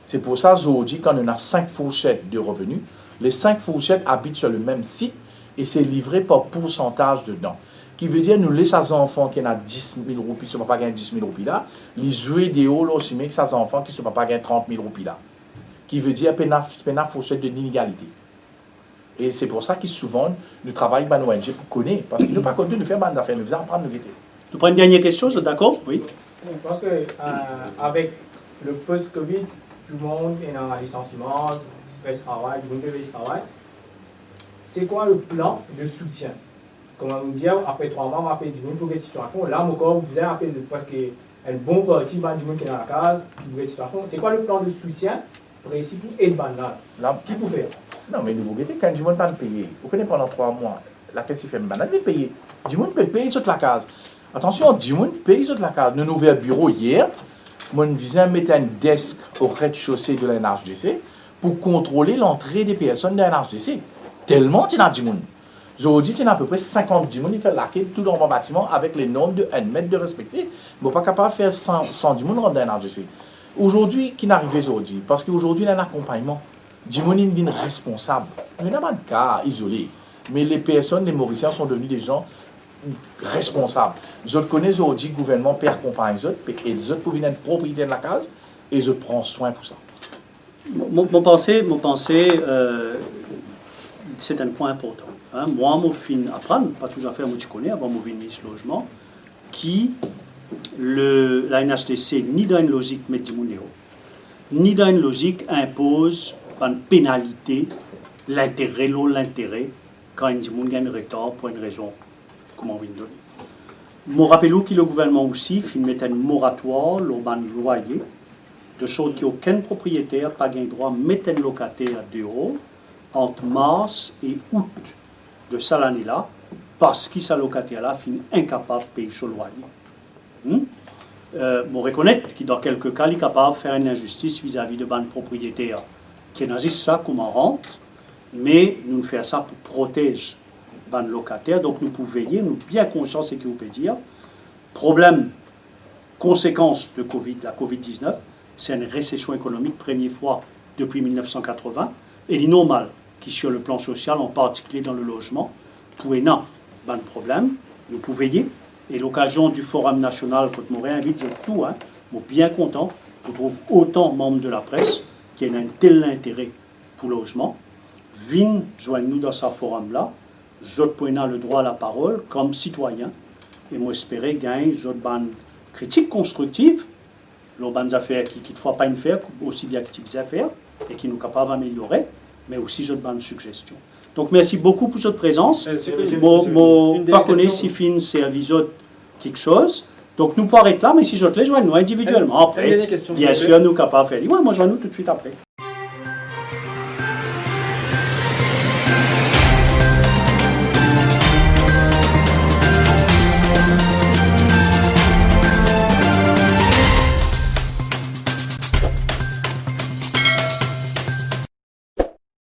C'est pour ça, aujourd'hui, quand on a 5 fourchettes de revenus, les 5 fourchettes habitent sur le même site et c'est livré par pourcentage dedans. Qui veut dire, nous laissons les enfants qui ont 10 000 roupies, qui ne sont pas gagner 10 000 roupies là, les jouer des hauts aussi, mais que ces enfants qui ne sont pas gagner 30 000 roupies là. Qui veut dire, qu'il y a une fourchette de l'inégalité. Et c'est pour ça que souvent, nous travaillons avec l'ONG pour connaître, parce qu'ils n'ont pas connu de faire des affaires, nous faisons apprendre nous guetter. Nous prenons une dernière question, vous êtes d'accord? Oui. Je pense qu'avec le post-Covid, tout le monde est dans licenciement, stress travail, du monde de travail. C'est quoi le plan de soutien? Comment vous dire, après 3 mois, après 10 minutes pour cette situation, là, encore, vous avez appelé presque un bon parti, du monde qui est dans la case, pour cette situation. C'est quoi le plan de soutien précis pour aider là, qui peut faire? Non, mais nous, quand du monde pas payer, vous connaissez pendant 3 mois, la caisse fait une banane, payer. Du monde peut payer toute la case. Attention, du monde paye toute la case. Nous avons ouvert un bureau hier, mon visage mettait un desk au rez-de-chaussée de la NHDC pour contrôler l'entrée des personnes de la NHDC. Tellement il y a du monde. Aujourd'hui, il y a à peu près 50 du monde qui fait laquer tout dans mon bâtiment avec les normes de 1 mètre de respecter. Mais pas capable de faire 100 du monde dans la NHDC. Aujourd'hui, qui n'arrive aujourd'hui? Parce qu'aujourd'hui, il y a un accompagnement. Du monde est responsable. Il n'y a pas de cas isolés. Mais les personnes, les Mauriciens sont devenus des gens responsables. Les autres connaissent aujourd'hui le gouvernement peut accompagner les autres, et les autres peuvent venir être propriétaires de la case, et je prends soin pour ça. Mon pensée, c'est un point important. Hein. Moi, mon fin apprendre, pas toujours à faire, moi tu connais, avant mon ministre logement, qui la NHDC, ni dans une logique met du monde ni dans une logique impose une pénalité, l'intérêt quand il gagne retard pour une raison, comment on va donner. Je rappelle que le gouvernement aussi met un moratoire, le loyer, de choses qu'aucun propriétaire n'a pas le droit de mettre un locataire dehors entre mars et août de cette année-là, parce que ce locataire-là finit incapable de payer son loyer. Je reconnais que dans quelques cas, il est capable de faire une injustice vis-à-vis de ban propriétaires qui n'agit ça comme en rente, mais nous faisons ça pour protéger ban locataires. Donc nous pouvons veiller, nous bien conscients, c'est ce que vous pouvez dire. Problème, conséquence de Covid, la Covid-19, c'est une récession économique première fois depuis 1980, et il est normal que sur le plan social, en particulier dans le logement, pour un ban problème, nous pouvons veiller. Et l'occasion du Forum national, quand je réinvite tout, hein, je suis bien content qu'on trouve autant de membres de la presse qui ont un tel intérêt pour le logement. Viens, joignez-nous dans ce forum-là. Je prends le droit à la parole comme citoyen. Et moi, j'espère gagner une critique constructive, les bonnes affaires qui ne font pas une faire, aussi bien que des affaires, et qui nous capables d'améliorer, mais aussi de bonnes suggestions. Donc, merci beaucoup pour votre présence. Je ne pas connais si fin service quelque chose. Donc, nous pouvons arrêter là, mais si je te les joins, nous individuellement. Après, bien sûr, nous sommes capables de faire. Oui, moi, je joins nous tout de suite après.